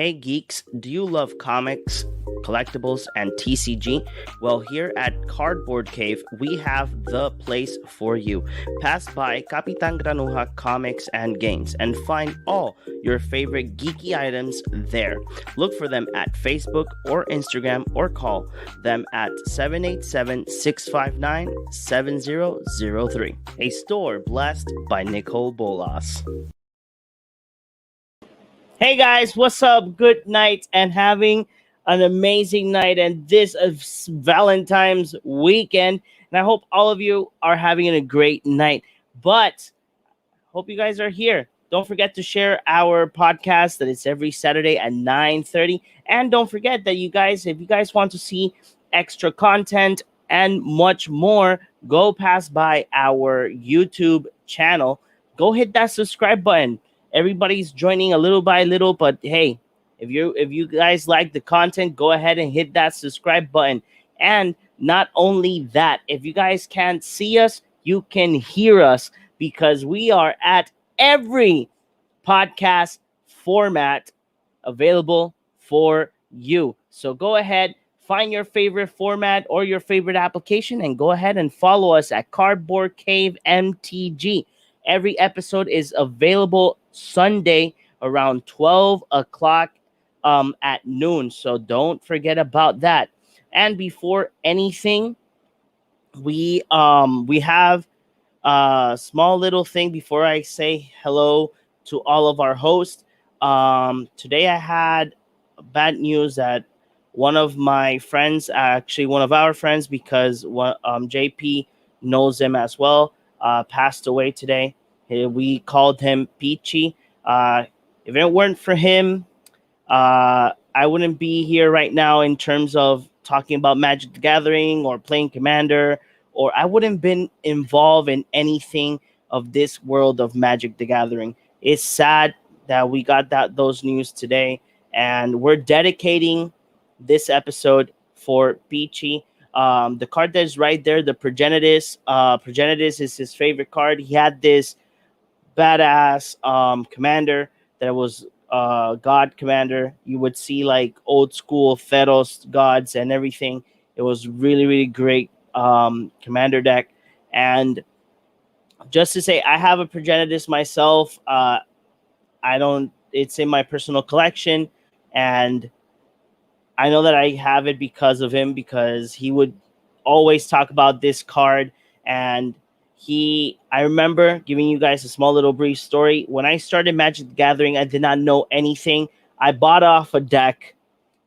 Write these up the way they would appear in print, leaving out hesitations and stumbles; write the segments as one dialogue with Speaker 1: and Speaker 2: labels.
Speaker 1: Hey geeks, do you love comics, collectibles, and TCG? Well, here at Cardboard Cave, we have the place for you. Pass by Kapitan Granuja Comics and Games and find all your favorite geeky items there. Look for them at Facebook or Instagram or call them at 787-659-7003. A store blessed by Nicole Bolas. Hey guys, what's up? Good night and having an amazing night. And this is Valentine's weekend. And I hope all of you are having a great night. But hope you guys are here. Don't forget to share our podcast that it's every Saturday at 9:30. And don't forget that if you guys want to see extra content and much more, go pass by our YouTube channel. Go hit that subscribe button. Everybody's joining a little by little, but hey, if you guys like the content, go ahead and hit that subscribe button. And not only that, if you guys can't see us, you can hear us because we are at every podcast format available for you. So go ahead, find your favorite format or your favorite application and go ahead and follow us at Cardboard Cave MTG. Every episode is available Sunday around 12 o'clock at noon. So don't forget about that. And before anything, we have a small little thing before I say hello to all of our hosts. Today I had bad news that one of my friends, actually one of our friends, because JP knows him as well, passed away today. We called him Peachy. If it weren't for him, I wouldn't be here right now in terms of talking about Magic the Gathering or playing Commander, or I wouldn't been involved in anything of this world of Magic the Gathering. It's sad that we got those news today, and we're dedicating this episode for Peachy. The card that is right there, the Progenitus. Progenitus is his favorite card. He had this badass commander that was god commander. You would see like old school Theros gods and everything. It was really, really great commander deck. And just to say, I have a Progenitus myself. It's in my personal collection, and I know that I have it because of him, because he would always talk about this card. And I remember giving you guys a small little brief story. When I started Magic the Gathering, I did not know anything. I bought off a deck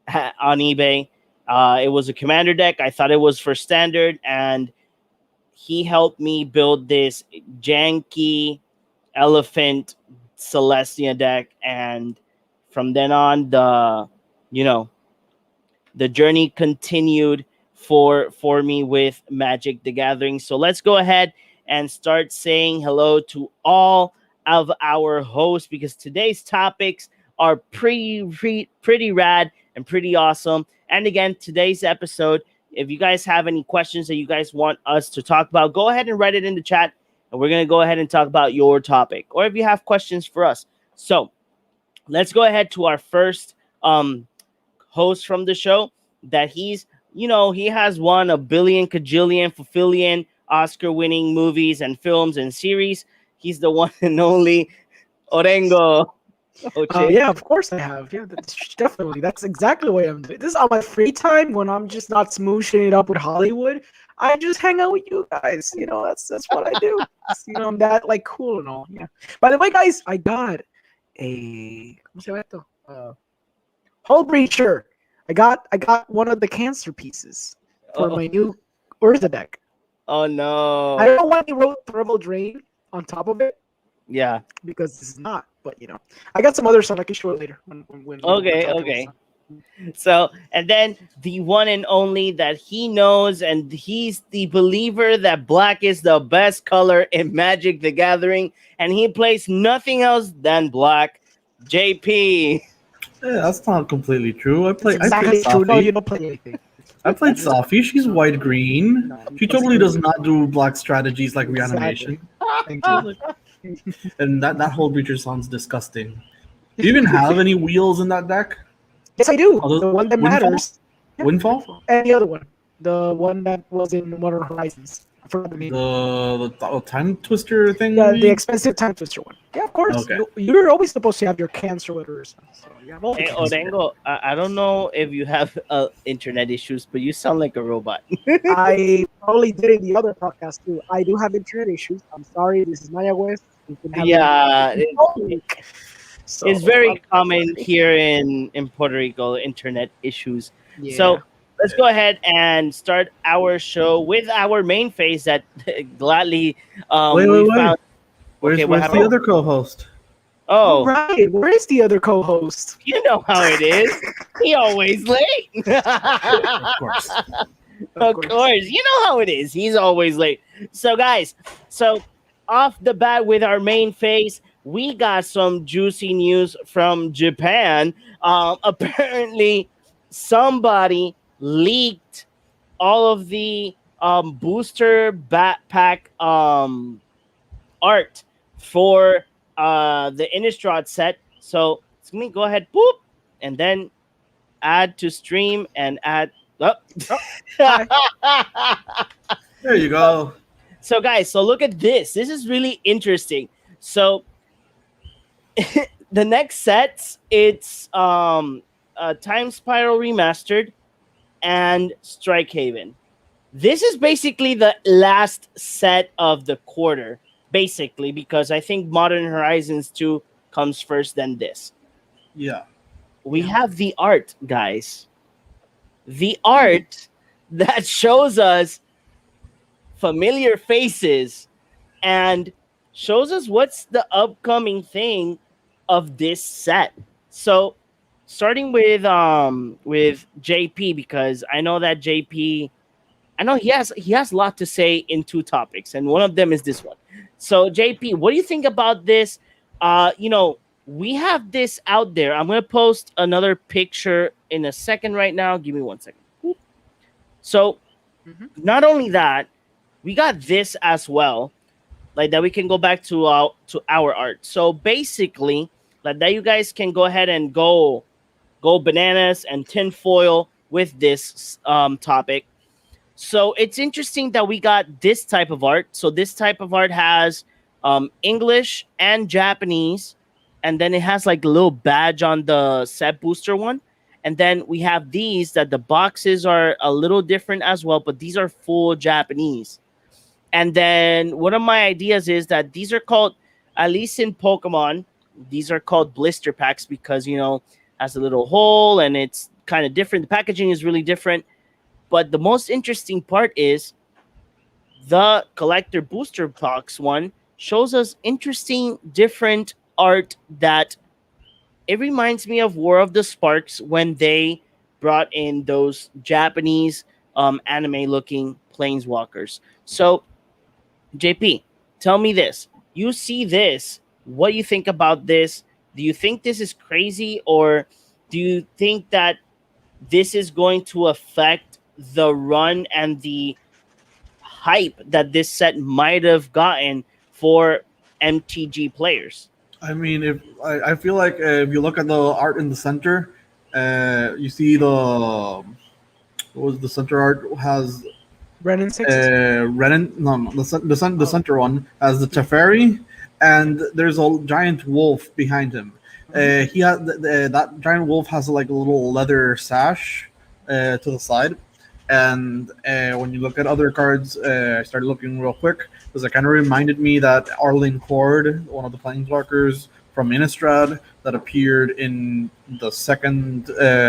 Speaker 1: on eBay. It was a commander deck. I thought it was for standard, and he helped me build this janky elephant Celestia deck. And from then on, the journey continued for me with Magic the Gathering. So let's go ahead and start saying hello to all of our hosts, because today's topics are pretty rad and pretty awesome. And again, today's episode, if you guys have any questions that you guys want us to talk about, go ahead and write it in the chat, and we're going to go ahead and talk about your topic, or if you have questions for us. So let's go ahead to our first host from the show, that he has won a billion, cajillion, fulfillion Oscar-winning movies and films and series. He's the one and only Orengo.
Speaker 2: Yeah, of course I have. Yeah, definitely. That's exactly what I'm doing. This is on my free time when I'm just not smooshing it up with Hollywood. I just hang out with you guys. That's what I do. I'm that like cool and all. Yeah. By the way, guys, I got a ¿cómo se llama esto? Hull Breacher. I got one of the cancer pieces for my new Urza deck.
Speaker 1: Oh no!
Speaker 2: I don't know why they wrote Thermal Drain on top of it.
Speaker 1: Yeah,
Speaker 2: because this is not. But I got some other stuff I can show it later.
Speaker 1: Okay. So, and then the one and only that he knows, and he's the believer that black is the best color in Magic the Gathering, and he plays nothing else than black. JP.
Speaker 3: Yeah, that's not completely true. I played
Speaker 2: true. No, you don't play anything.
Speaker 3: I played Safi. She's white green. She totally does not do black strategies like reanimation.
Speaker 2: Thank you.
Speaker 3: And that whole creature sounds disgusting. Do you even have any wheels in that deck?
Speaker 2: Yes, I do.
Speaker 3: Other
Speaker 2: The one that
Speaker 3: Windfall?
Speaker 2: matters. Yeah,
Speaker 3: Windfall?
Speaker 2: Windfall. And the other one. The one that was in Modern Horizons. I forgot the name.
Speaker 3: The time twister
Speaker 2: Yeah, the
Speaker 3: thing?
Speaker 2: expensive time twister one. Yeah, of course.
Speaker 3: Okay.
Speaker 2: You're always supposed to have your cancer letters. So you have all the
Speaker 1: Hey,
Speaker 2: cancer.
Speaker 1: Orengo, I don't know if you have internet issues, but you sound like a robot.
Speaker 2: I probably did in the other podcast too. I do have internet issues. I'm sorry. This is Maya West. We've been having
Speaker 1: Yeah,
Speaker 2: all week. So
Speaker 1: it's very
Speaker 2: I'm
Speaker 1: common
Speaker 2: sorry.
Speaker 1: here in Puerto Rico, internet issues.
Speaker 2: Yeah.
Speaker 1: So let's go ahead and start our show with our main face that gladly
Speaker 3: Wait, wait,
Speaker 1: we
Speaker 3: wait.
Speaker 1: found. Okay, what
Speaker 3: Where's the
Speaker 1: happened?
Speaker 3: other co-host?
Speaker 2: All
Speaker 1: Oh,
Speaker 2: right. Where is the other co-host?
Speaker 1: you know how it is. He always late.
Speaker 3: Of course.
Speaker 2: Of
Speaker 1: Of
Speaker 2: course.
Speaker 1: course, you know how it is. He's always late. So, guys, so off the bat with our main face, we got some juicy news from Japan. Apparently, somebody leaked all of the booster backpack art for the Innistrad set. So, let me go ahead, boop, and then add to stream and add. Oh.
Speaker 2: Oh, hi.
Speaker 3: There you go.
Speaker 1: So guys, so look at this. This is really interesting. So the next sets, it's Time Spiral Remastered and Strike Haven. This is basically the last set of the quarter, basically, because I think Modern Horizons 2 comes first, then this.
Speaker 3: Yeah.
Speaker 1: We
Speaker 2: Yeah.
Speaker 1: have the art, guys. The art that shows us familiar faces and shows us what's the upcoming thing of this set. So starting with JP, because I know that JP, I know he has a lot to say in two topics, and one of them is this one. So JP, what do you think about this? We have this out there. I'm gonna post another picture in a second right now. Give me 1 second. So
Speaker 2: Mhm.
Speaker 1: not only that, we got this as well, like that we can go back to our art. So basically, like that you guys can go ahead and go bananas and tinfoil with this topic. So it's interesting that we got this type of art. So this type of art has English and Japanese, and then it has like a little badge on the set booster one. And then we have these that the boxes are a little different as well, but these are full Japanese. And then one of my ideas is that these are called, at least in Pokemon, these are called blister packs because, has a little hole and it's kind of different. The packaging is really different. But the most interesting part is the collector booster box one shows us interesting, different art that it reminds me of War of the Sparks when they brought in those Japanese anime looking planeswalkers. So JP, tell me this. You see this. What do you think about this? Do you think this is crazy, or do you think that this is going to affect the run and the hype that this set might have gotten for MTG players?
Speaker 3: I mean, if I feel like if you look at the art in the center, you see what was the center art has
Speaker 2: Renin sixes.
Speaker 3: Renin. No, no, the
Speaker 2: Oh.
Speaker 3: center one has the Teferi, and there's a giant wolf behind him. He has that giant wolf has like a little leather sash to the side, and when you look at other cards, I started looking real quick because it kind of reminded me that Arlene Cord, one of the planeswalkers from Innistrad that appeared in the second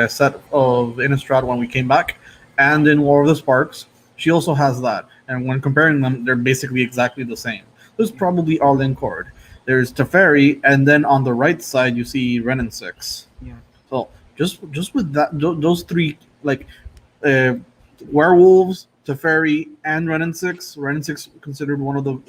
Speaker 3: set of Innistrad when we came back, and in War of the Sparks. She also has that, and when comparing them, they're basically exactly the same. There's probably Arlene Cord. There's Teferi, and then on the right side you see Renin Six.
Speaker 2: Yeah.
Speaker 3: So just with that, those three like uh, werewolves, Teferi, and Renin Six. Renin Six considered one of the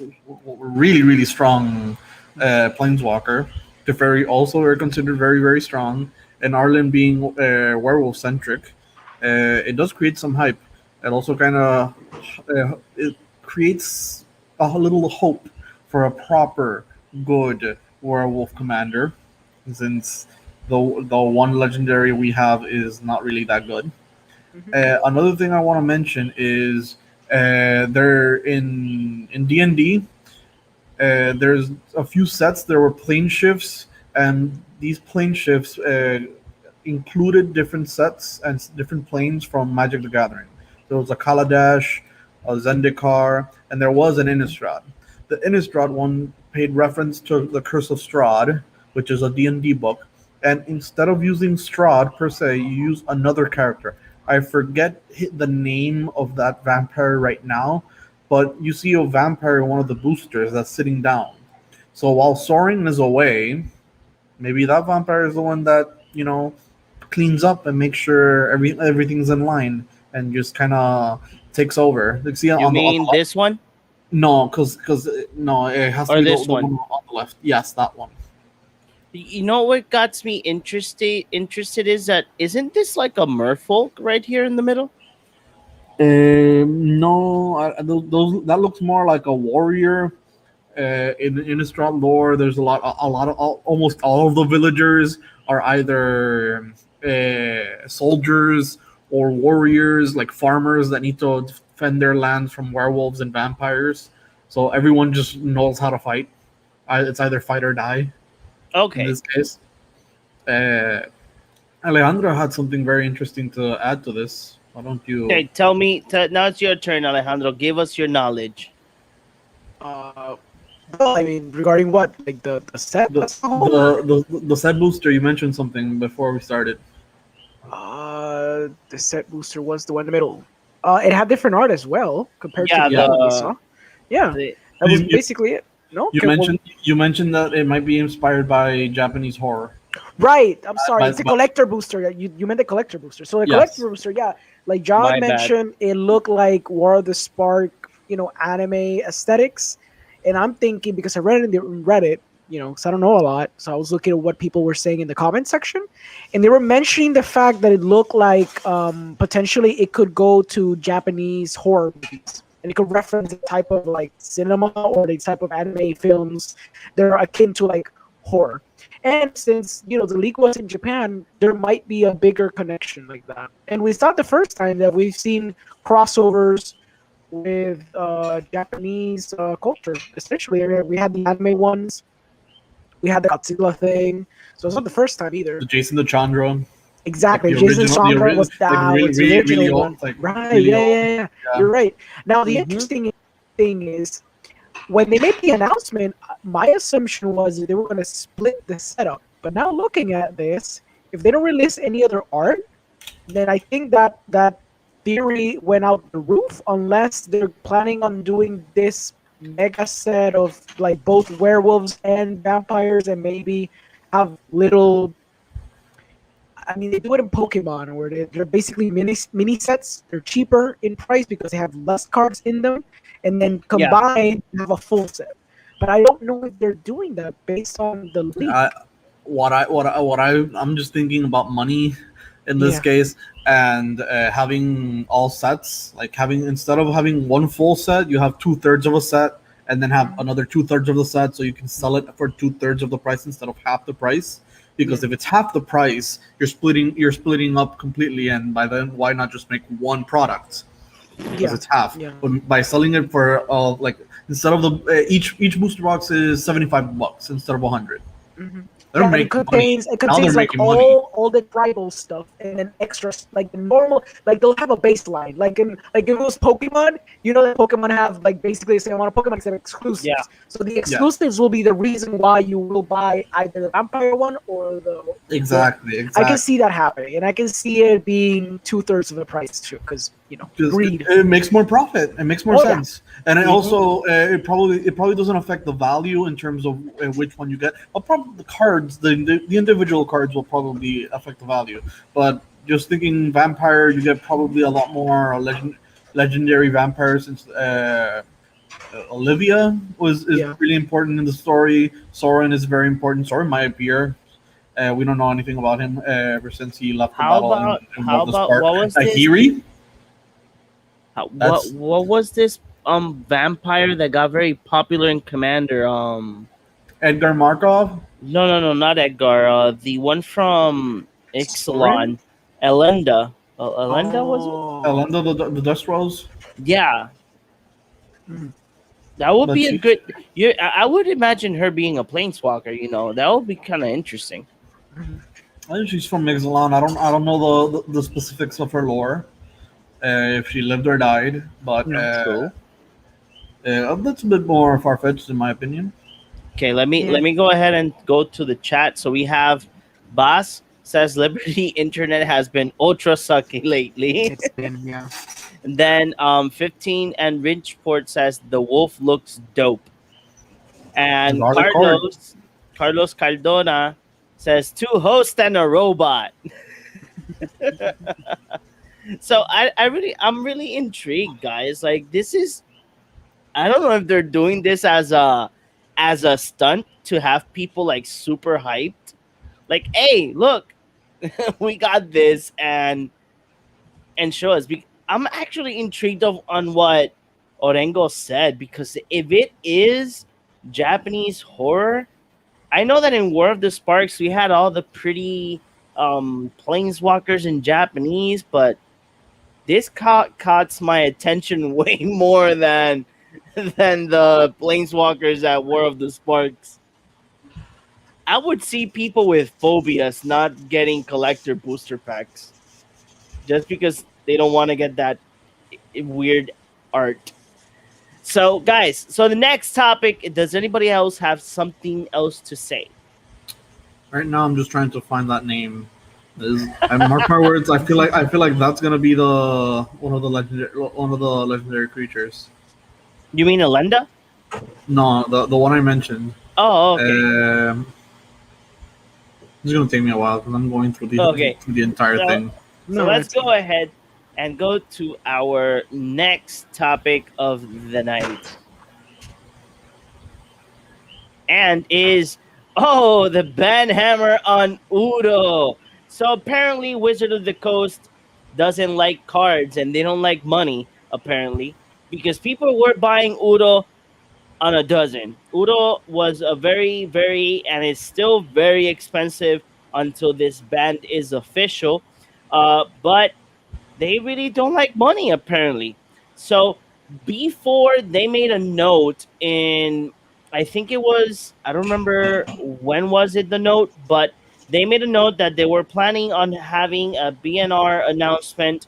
Speaker 3: really strong planeswalker. Teferi also are considered very strong, and Arlen being werewolf centric, it does create some hype. It also kind of it creates a little hope for a proper good werewolf commander. since the one legendary we have is not really that good.
Speaker 2: Hmm.
Speaker 3: Another thing I want to mention is they're in D&D. There's a few sets. There were plane shifts, and these plane shifts included different sets and different planes from Magic the Gathering. There was a Kaladesh, a Zendikar, and there was an Innistrad. The Innistrad one paid reference to the Curse of Strahd, which is a D&D book, and instead of using Strahd per se, you use another character. I forget the name of that vampire right now, but you see a vampire in one of the boosters that's sitting down. So while Sorin is away, maybe that vampire is the one that cleans up and makes sure everything's in line and just kind of takes over. Like, see
Speaker 1: You
Speaker 3: on the
Speaker 1: mean
Speaker 3: left?
Speaker 1: this one
Speaker 3: No, because no, it has to
Speaker 1: or
Speaker 3: be
Speaker 1: this
Speaker 3: the
Speaker 1: one?
Speaker 3: one on the left. Yes, that one.
Speaker 1: You know what got me interested is that isn't this like a merfolk right here in the middle?
Speaker 3: No, those that looks more like a warrior. In Innistrad lore, there's a lot of almost all of the villagers are either soldiers or warriors, like farmers that need to defend their lands from werewolves and vampires. So everyone just knows how to fight. It's either fight or die in
Speaker 1: Okay.
Speaker 3: this case. Uh, Alejandro had something very interesting to add to this. Why don't you?
Speaker 1: Okay, tell me. Now it's your turn, Alejandro. Give us your knowledge.
Speaker 2: Uh, well, I mean, regarding what, like the set
Speaker 3: The
Speaker 2: as a whole.
Speaker 3: the set booster, you mentioned something before we started.
Speaker 2: The set booster was the one in the middle. It had different art as well compared to
Speaker 1: Yeah,
Speaker 2: the
Speaker 3: Yeah.
Speaker 2: one that we saw. Yeah,
Speaker 1: the
Speaker 2: that was
Speaker 3: You, you,
Speaker 2: basically it. No,
Speaker 3: you
Speaker 2: okay, well,
Speaker 3: mentioned you mentioned that it might be inspired by Japanese horror.
Speaker 2: right. I'm sorry. It's a
Speaker 3: But
Speaker 2: collector booster. Yeah, you meant the collector booster. So the
Speaker 3: yes,
Speaker 2: collector booster, yeah, like John
Speaker 1: my bad.
Speaker 2: mentioned, it looked like War of the Spark, anime aesthetics. And I'm thinking because I read it in the Reddit, because I don't know a lot, so I was looking at what people were saying in the comment section, and they were mentioning the fact that it looked like potentially it could go to Japanese horror movies. And it could reference the type of like cinema or the type of anime films that are akin to like horror. And since the league was in Japan, there might be a bigger connection like that. And it's not the first time that we've seen crossovers with Japanese culture. Essentially, I mean, we had the anime ones, we had the Godzilla thing, so it's not the first time
Speaker 3: the
Speaker 2: either.
Speaker 3: Jason the Chandra, like
Speaker 2: Exactly,
Speaker 3: the
Speaker 2: Jason
Speaker 3: original,
Speaker 2: Chandra was
Speaker 3: like
Speaker 2: that
Speaker 3: really,
Speaker 2: was the
Speaker 3: really, really
Speaker 2: original
Speaker 3: old,
Speaker 2: one,
Speaker 3: like
Speaker 2: right?
Speaker 3: really
Speaker 2: Yeah,
Speaker 3: old.
Speaker 2: yeah, yeah.
Speaker 3: Yeah.
Speaker 2: You're right. Now the
Speaker 1: Mm-hmm.
Speaker 2: interesting thing is when they made the announcement, my assumption was that they were going to split the setup. But now looking at this, if they don't release any other art, then I think that theory went out the roof unless they're planning on doing this mega set of like both werewolves and vampires and maybe have little. I mean, they do it in Pokemon where they're basically mini sets. They're cheaper in price because they have less cards in them, and then
Speaker 1: Yeah.
Speaker 2: combined have a full set. But I don't know if they're doing that based on the
Speaker 3: I,
Speaker 2: leak.
Speaker 3: I'm just thinking about money in this
Speaker 2: Yeah.
Speaker 3: case, and having all sets, like having instead of having one full set, you have two-thirds of a set, and then have
Speaker 2: Mhm.
Speaker 3: another two-thirds of the set, so you can sell it for two-thirds of the price instead of half the price.
Speaker 2: Yeah.
Speaker 3: Because if it's half the price, you're splitting up completely, and by then, why not just make one product? Because
Speaker 2: Yeah.
Speaker 3: it's half.
Speaker 2: Yeah.
Speaker 3: But by selling it for like instead of the each booster box is $75 instead of 100.
Speaker 2: Hmm.
Speaker 3: They're
Speaker 2: Yeah, and it
Speaker 3: making money.
Speaker 2: contains it
Speaker 3: Now they're
Speaker 2: contains like
Speaker 3: making money.
Speaker 2: all the tribal stuff and then extras like the normal, like they'll have a baseline like if it was Pokemon, that Pokemon have like basically say I want a Pokemon except
Speaker 1: Yeah.
Speaker 2: exclusives. So the
Speaker 3: Yeah,
Speaker 2: exclusives will be the reason why you will buy either the vampire one or the
Speaker 3: exactly,
Speaker 2: I can
Speaker 3: exactly.
Speaker 2: see that happening, and I can see it being two-thirds of the price too, because
Speaker 3: Just
Speaker 2: greed.
Speaker 3: it makes more profit. It makes more
Speaker 2: Oh yeah.
Speaker 3: sense, and it
Speaker 1: Mm-hmm.
Speaker 3: also it probably doesn't affect the value in terms of which one you get. But probably the cards, the individual cards will probably affect the value. But just thinking vampire, you get probably a lot more legendary vampires since Olivia is
Speaker 2: Yeah.
Speaker 3: really important in the story. Soren is very important. Soren might appear. We don't know anything about him ever since he left the
Speaker 1: How
Speaker 3: battle
Speaker 1: about
Speaker 3: in War
Speaker 1: how
Speaker 3: of the
Speaker 1: about
Speaker 3: Spark.
Speaker 1: what was this?
Speaker 3: Ahiri,
Speaker 1: What
Speaker 3: that's
Speaker 1: what was this vampire that got very popular in Commander?
Speaker 3: Edgar Markov.
Speaker 1: No, no, no, not Edgar. The one from
Speaker 2: Soren?
Speaker 1: Ixalan, Elenda. Elenda was it?
Speaker 2: Oh.
Speaker 3: Elenda the Dust Rose,
Speaker 1: Yeah,
Speaker 2: Mhm.
Speaker 1: that would
Speaker 3: but
Speaker 1: be a good. You, I would imagine her being a planeswalker. You know, that would be kind of interesting.
Speaker 2: Mhm.
Speaker 3: I think she's from Ixalan. I don't know the specifics of her lore, if she lived or died, but
Speaker 2: No.
Speaker 1: Cool.
Speaker 3: that's a bit more far fetched in my opinion.
Speaker 1: Okay, let
Speaker 2: Yeah.
Speaker 1: me go ahead and go to the chat. So we have Bas says Liberty Internet has been ultra sucky lately.
Speaker 2: It's been, yeah.
Speaker 1: And then 15 and Ridgeport says the wolf looks dope.
Speaker 3: The
Speaker 1: And
Speaker 3: Garlic Card.
Speaker 1: Carlos Cardona says two hosts and a robot. So I'm really intrigued, guys. Like this is I don't know if they're doing this as a stunt to have people like super hyped. Like, hey, look, we got this and show us. I'm actually intrigued on what Orengo said because if it is Japanese horror, I know that in War of the Sparks we had all the pretty planeswalkers in Japanese, but this caught my attention way more than the planeswalkers at War of the Sparks. I would see people with phobias not getting collector booster packs just because they don't want to get that weird art. So, guys, so the next topic, does anybody else have something else to say?
Speaker 3: Right now, I'm just trying to find that name. I mark my words. I feel like that's gonna be the one of the legendary creatures.
Speaker 1: You mean Alenda?
Speaker 3: No, the one I mentioned.
Speaker 1: Oh, okay.
Speaker 3: It's gonna take me a while because I'm going through
Speaker 1: Okay.
Speaker 3: the entire
Speaker 1: So,
Speaker 3: thing.
Speaker 1: so
Speaker 2: No,
Speaker 1: let's
Speaker 2: it's
Speaker 1: go ahead and go to our next topic of the night. And is the ban hammer on Uro. So apparently Wizard of the Coast doesn't like cards and they don't like money apparently because people were buying Uro on a dozen. Uro was a very and is still very expensive until this ban is official. But they really don't like money apparently. So before they made a note in I think it was I don't remember when was it the note, but they made a note that they were planning on having a BNR announcement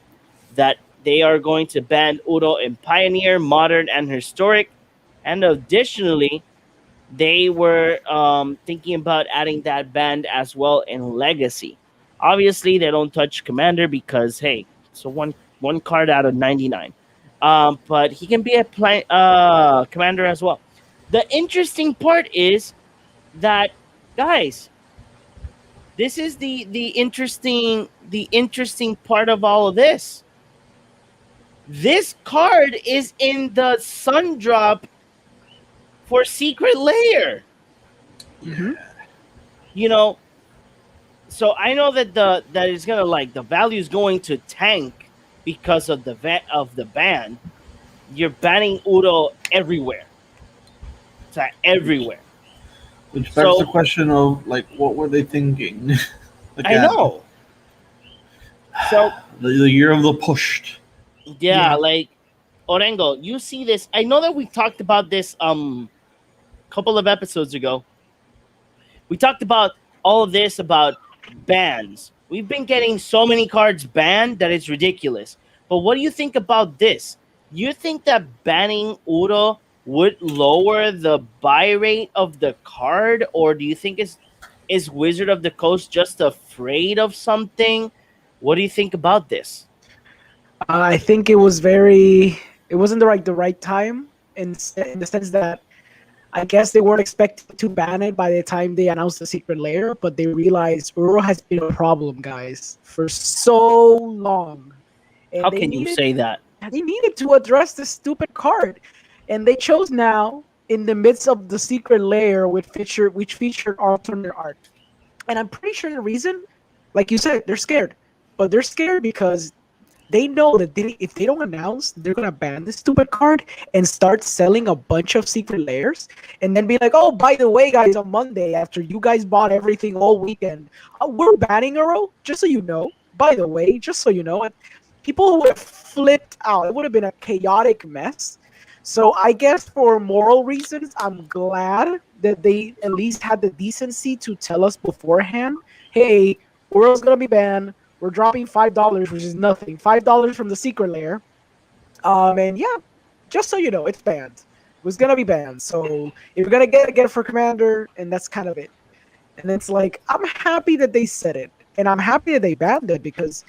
Speaker 1: that they are going to ban Udo in Pioneer, Modern, and Historic. And additionally, they were thinking about adding that band as well in Legacy. Obviously, they don't touch Commander because hey, so one card out of 99. But he can be a Commander as well. The interesting part is that guys, this is the interesting part of all of this. This card is in the Sun Drop for Secret Lair.
Speaker 2: hmm
Speaker 1: You know, so I know that that is gonna like the value is going to tank because of the ban. You're banning Udo everywhere. It's like everywhere.
Speaker 3: Which begs the
Speaker 1: So
Speaker 3: question of like, what were they thinking?
Speaker 1: I
Speaker 3: Again,
Speaker 1: know. So
Speaker 3: the year of the pushed.
Speaker 1: yeah,
Speaker 2: Yeah.
Speaker 1: like Orengo, you see this. I know that we talked about this couple of episodes ago. We talked about all of this about bans. We've been getting so many cards banned that it's ridiculous. But what do you think about this? You think that banning Uro would lower the buy rate of the card, or do you think is Wizard of the Coast just afraid of something? What do you think about this?
Speaker 2: I think it was very. It wasn't the right time in the sense that I guess they weren't expecting to ban it by the time they announced the secret layer, but they realized Uro has been a problem, guys, for so long,
Speaker 1: How
Speaker 2: and
Speaker 1: can you say that?
Speaker 2: they needed to address this stupid card, and they chose now in the midst of the secret layer which featured alternate art. And I'm pretty sure the reason, like you said, they're scared, but they're scared because they know that if they don't announce they're gonna ban this stupid card and start selling a bunch of secret layers, and then be like, oh, by the way, guys, on Monday after you guys bought everything all weekend, we're banning Euro. Just so you know. By the way, just so you know, and people would have flipped out. It would have been a chaotic mess. So I guess for moral reasons, I'm glad that they at least had the decency to tell us beforehand, hey, Uro's gonna be banned. We're dropping $5, which is nothing. $5 from the secret layer. And yeah, just so you know, it's banned. It was gonna be banned. So if you're gonna get it for Commander, and that's kind of it. And it's like I'm happy that they said it, and I'm happy that they banned it because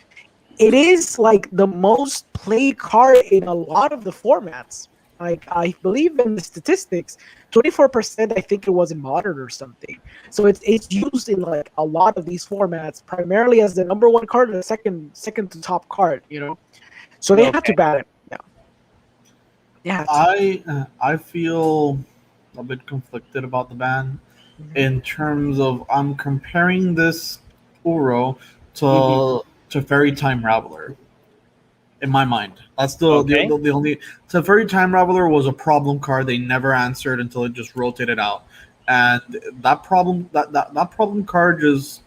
Speaker 2: it is like the most played card in a lot of the formats. Like I believe in the statistics, 24%. I think it was in modern or something. So it's used in like a lot of these formats, primarily as the number one card and the second to top card. So they had to
Speaker 1: Okay.
Speaker 2: ban it. Yeah, they had to.
Speaker 3: I feel a bit conflicted about the ban
Speaker 2: Mhm.
Speaker 3: in terms of I'm comparing this Uro
Speaker 1: Hmm.
Speaker 3: to Fairy Time Raveler in my mind. That's
Speaker 1: Okay.
Speaker 3: the only. So Fairy Time Raveler was a problem card they never answered until it just rotated out, and that problem card just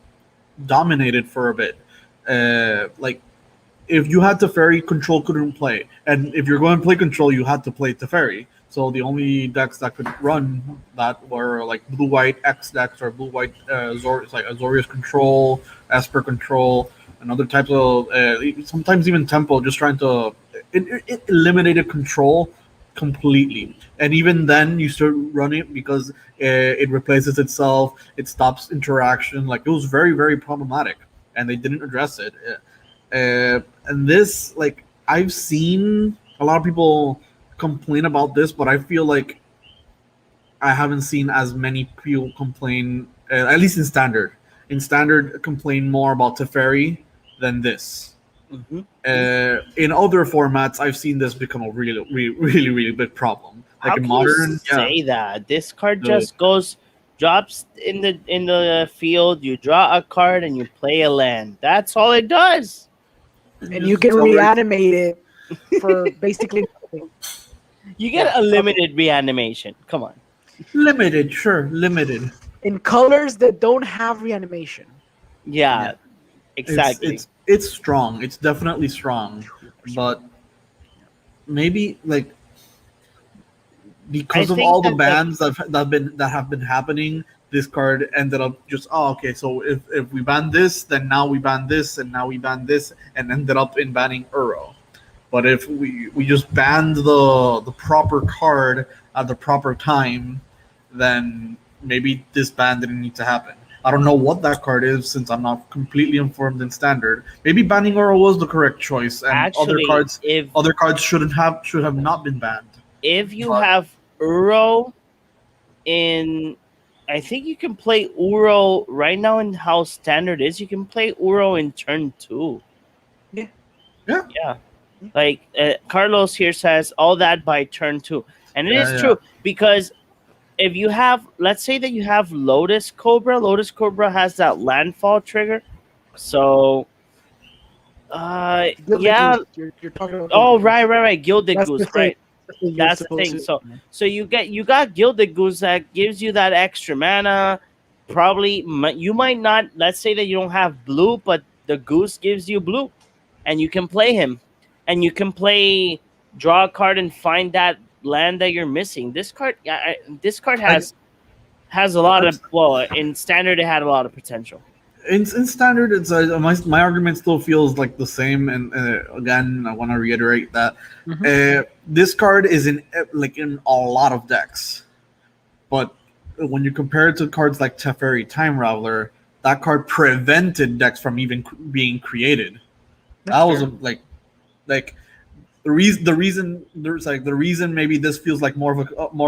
Speaker 3: dominated for a bit. Like if you had Teferi, Control couldn't play, and if you're going to play Control, you had to play Teferi. So the only decks that could run that were like Blue White X decks or Blue White it's like Azorius Control, Esper Control, and other types of sometimes even Tempo, just trying to it eliminated Control completely. And even then, you start running it because it replaces itself, it stops interaction. Like it was very problematic, and they didn't address it. And this, like, I've seen a lot of people complain about this, but I feel like I haven't seen as many people complain, at least in standard. In standard, complain more about Teferi than this.
Speaker 1: Hmm.
Speaker 3: In other formats, I've seen this become a really big problem. Like
Speaker 1: How
Speaker 3: in
Speaker 1: can you
Speaker 3: modern, yeah,
Speaker 1: say that? This card
Speaker 3: the,
Speaker 1: just goes, drops in the field. You draw a card and you play a land. That's all it does.
Speaker 2: And you
Speaker 3: just
Speaker 2: can
Speaker 3: accelerates.
Speaker 2: reanimate it for basically nothing.
Speaker 1: You get
Speaker 2: Yeah,
Speaker 1: a
Speaker 2: nothing.
Speaker 1: limited reanimation. Come on.
Speaker 3: Limited, sure, limited.
Speaker 2: In colors that don't have reanimation.
Speaker 1: Yeah,
Speaker 3: Yeah,
Speaker 1: exactly.
Speaker 3: it's strong. It's definitely strong,
Speaker 2: Super
Speaker 3: but
Speaker 2: strong.
Speaker 3: maybe like
Speaker 1: I
Speaker 3: because of
Speaker 1: think
Speaker 3: all the
Speaker 1: that the
Speaker 3: bans that have been happening, this card ended up just okay. So if we ban this, then now we ban this, and now we ban this, and ended up in banning Uro. But if we just banned the proper card at the proper time, then maybe this ban didn't need to happen. I don't know what that card is since I'm not completely informed in standard. Maybe banning Uro was the correct choice, and
Speaker 1: actually,
Speaker 3: other cards should have not been banned.
Speaker 1: if you
Speaker 3: But
Speaker 1: have Uro in, I think you can play Uro right now in how standard is. You can play Uro in turn two.
Speaker 2: Yeah.
Speaker 3: yeah,
Speaker 1: Yeah. Like Carlos here says, all that by turn two. And it is
Speaker 3: yeah.
Speaker 1: true because if you have, let's say that you have Lotus Cobra has that landfall trigger. So,
Speaker 2: Gilded
Speaker 1: yeah.
Speaker 2: Goose. You're talking about
Speaker 1: Oh,
Speaker 2: Gilded
Speaker 1: right,
Speaker 2: Goose.
Speaker 1: right, right. Gilded
Speaker 2: That's the
Speaker 1: Goose,
Speaker 2: thing.
Speaker 1: right.
Speaker 2: That's the thing you're
Speaker 1: That's the
Speaker 2: supposed
Speaker 1: thing.
Speaker 2: to.
Speaker 1: So you got Gilded Goose that gives you that extra mana. Probably you might not. Let's say that you don't have blue, but the Goose gives you blue, and you can play him, and you can play draw a card and find that land that you're missing. This card
Speaker 3: Like
Speaker 1: has a lot of,
Speaker 3: that's
Speaker 1: well, in standard it had a lot of potential.
Speaker 3: in standard, it's my argument still feels like the same. And again, I want to reiterate that
Speaker 2: Mhm.
Speaker 3: this card is in a lot of decks, but when you compare it to cards like Teferi Time Raveler, that card prevented decks from even being created. That
Speaker 2: That's
Speaker 3: was
Speaker 2: fair.
Speaker 3: like the reason maybe this feels like more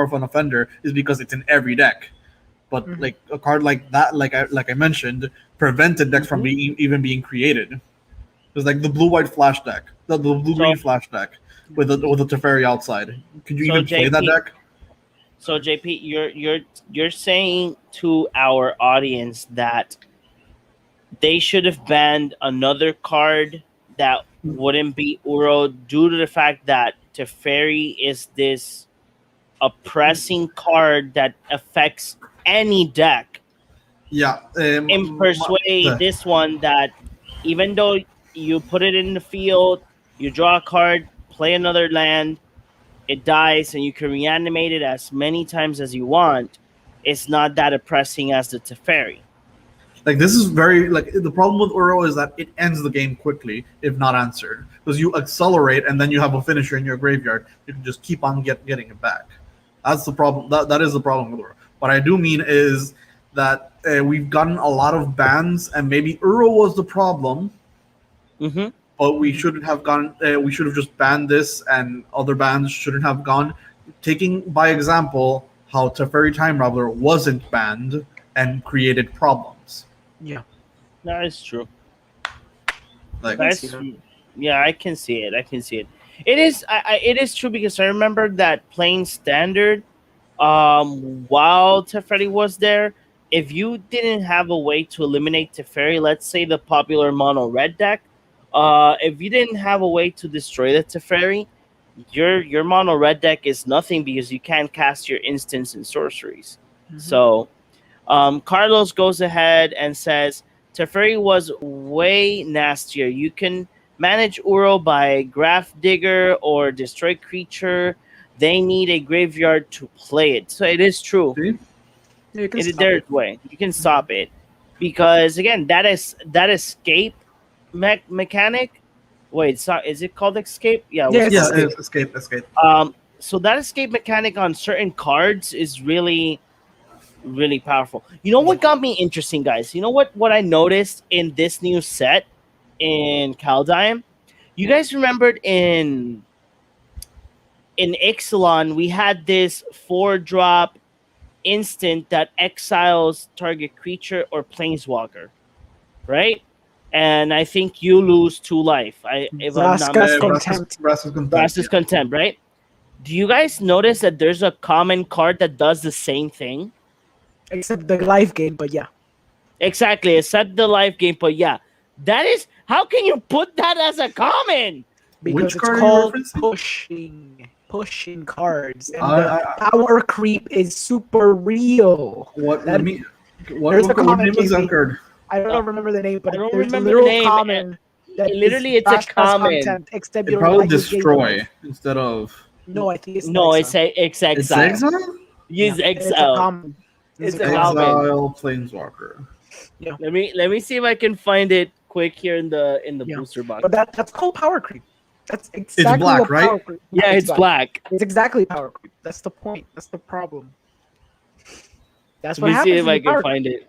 Speaker 3: of an offender is because it's in every deck. But
Speaker 2: Mhm.
Speaker 3: like a card like that, like I mentioned, prevented decks from
Speaker 1: Hmm.
Speaker 3: even being created. It was like the blue white flash deck, the blue
Speaker 1: So
Speaker 3: green flash deck with the Teferi outside. Could you
Speaker 1: so
Speaker 3: even play that
Speaker 1: JP,
Speaker 3: deck?
Speaker 1: you're saying to our audience that they should have banned another card that wouldn't be Uro due to the fact that Teferi is this oppressing card that affects any deck.
Speaker 3: Yeah.
Speaker 1: In Persuade, this one that even though you put it in the field, you draw a card, play another land, it dies, and you can reanimate it as many times as you want. It's not that oppressing as the Teferi.
Speaker 3: like this is very like the problem with Uro is that it ends the game quickly if not answered because you accelerate and then you have a finisher in your graveyard. You can just keep on getting it back. That's the problem. That is the problem with Uro. What I do mean is that we've gotten a lot of bans, and maybe Uro was the problem,
Speaker 1: Mm-hmm.
Speaker 3: but we shouldn't have gone. We should have just banned this, and other bans shouldn't have gone. Taking by example how Teferi Time Raveler wasn't banned and created problems.
Speaker 2: Yeah.
Speaker 1: That is true.
Speaker 3: Like
Speaker 1: That's
Speaker 2: see that.
Speaker 1: yeah, I can see it. I can see it. It is it is true because I remember that playing standard while Teferi was there, if you didn't have a way to eliminate Teferi, let's say the popular mono red deck, if you didn't have a way to destroy the Teferi, your mono red deck is nothing because you can't cast your instants and sorceries. So Carlos goes ahead and says Teferi was way nastier. You can manage Uro by Graph Digger or Destroy Creature. They need a graveyard to play it. So it is true.
Speaker 3: see?
Speaker 2: Yeah, you can
Speaker 1: It is
Speaker 2: stop
Speaker 1: their
Speaker 2: it.
Speaker 1: way. You can stop it. Because again, that escape mechanic. Wait, it's not, is it called escape? Yeah, it was
Speaker 2: Yeah, it's
Speaker 3: Yeah,
Speaker 1: called
Speaker 2: escape.
Speaker 3: escape.
Speaker 1: so that escape mechanic on certain cards is really really powerful. You know what got me interesting, guys? You know what I noticed in this new set in Kaldheim? You guys remembered in Ixalan we had this 4-drop instant that exiles target creature or planeswalker, right? And I think you lose 2 life. I if I'm not
Speaker 2: Vraska's
Speaker 1: mistaken.
Speaker 2: Contempt.
Speaker 3: Brass is content.
Speaker 1: Brass's Contempt, right? Do you guys notice that there's a common card that does the same thing?
Speaker 2: Except the live game, but yeah.
Speaker 1: Exactly, except the life game. But yeah, that is how can you put that as a common?
Speaker 2: Because
Speaker 3: Which
Speaker 2: it's
Speaker 3: card are you
Speaker 2: called
Speaker 3: referencing?
Speaker 2: pushing cards, and
Speaker 3: I-
Speaker 2: the power creep is super real.
Speaker 3: What?
Speaker 2: That-
Speaker 3: Let me.
Speaker 2: there's
Speaker 3: What
Speaker 2: a
Speaker 3: name
Speaker 2: comment,
Speaker 3: is that
Speaker 2: KB.
Speaker 3: card?
Speaker 2: I don't remember the name, but
Speaker 1: I don't
Speaker 2: there's a
Speaker 1: remember the
Speaker 2: literal
Speaker 1: name,
Speaker 2: common that
Speaker 1: literally
Speaker 2: is
Speaker 1: it's a
Speaker 2: Vraska's
Speaker 1: common.
Speaker 2: Contempt, except
Speaker 3: It
Speaker 2: you don't
Speaker 3: probably
Speaker 2: like your game
Speaker 3: destroy
Speaker 2: life.
Speaker 3: instead of.
Speaker 2: No, I think it's
Speaker 1: No,
Speaker 2: Nexa.
Speaker 1: it's
Speaker 3: It's
Speaker 1: exile.
Speaker 3: exile.
Speaker 1: Use
Speaker 2: And it's a
Speaker 1: exile.
Speaker 2: common.
Speaker 1: It's
Speaker 2: It's
Speaker 1: a
Speaker 2: a common.
Speaker 1: common.
Speaker 3: Exile Planeswalker.
Speaker 1: Let me see if I can find it quick here in the
Speaker 2: Yeah.
Speaker 1: booster box.
Speaker 2: But that's called power creep. That's exactly
Speaker 3: black,
Speaker 2: what
Speaker 3: right?
Speaker 2: power creep.
Speaker 1: yeah, it's black.
Speaker 2: It's exactly power creep. That's the point. That's the problem. That's what
Speaker 1: Let me see
Speaker 2: happens
Speaker 1: if
Speaker 2: when
Speaker 1: I
Speaker 2: you
Speaker 1: can
Speaker 2: power
Speaker 1: find it.
Speaker 2: creep.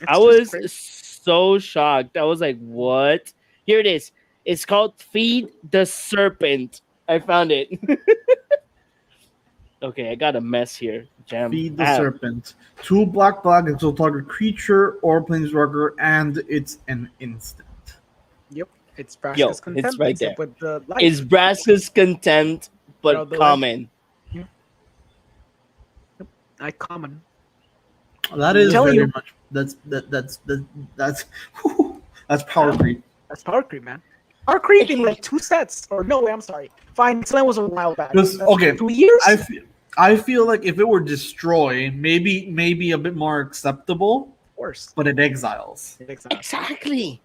Speaker 1: I
Speaker 2: It's
Speaker 1: was
Speaker 2: just crazy.
Speaker 1: so shocked. I was like, "What?" Here it is. It's called Feed the Serpent. I found it. Okay, I got a mess here. Jam.
Speaker 3: Feed the
Speaker 1: Ah,
Speaker 3: Serpent. 2 black until target creature or Planeswalker, and it's an instant.
Speaker 2: Yep. It's
Speaker 1: Yo,
Speaker 2: Vraska's
Speaker 1: it's
Speaker 2: Contempt,
Speaker 1: right
Speaker 2: except
Speaker 1: there.
Speaker 2: with the life.
Speaker 1: It's Brass's Contempt,
Speaker 2: Well,
Speaker 1: but
Speaker 2: the
Speaker 1: common.
Speaker 2: I common.
Speaker 3: That is
Speaker 2: telling
Speaker 3: very
Speaker 2: you.
Speaker 3: much. That's that's power creep.
Speaker 2: That's power creep, man. Power creep in like 2 sets. Or no, wait, I'm sorry. Fine, Slam was a while back.
Speaker 3: Because
Speaker 2: That's
Speaker 3: okay,
Speaker 2: 2 years?
Speaker 3: I feel like if it were destroy, maybe a bit more acceptable,
Speaker 2: Of course.
Speaker 3: but it exiles.
Speaker 1: Exactly.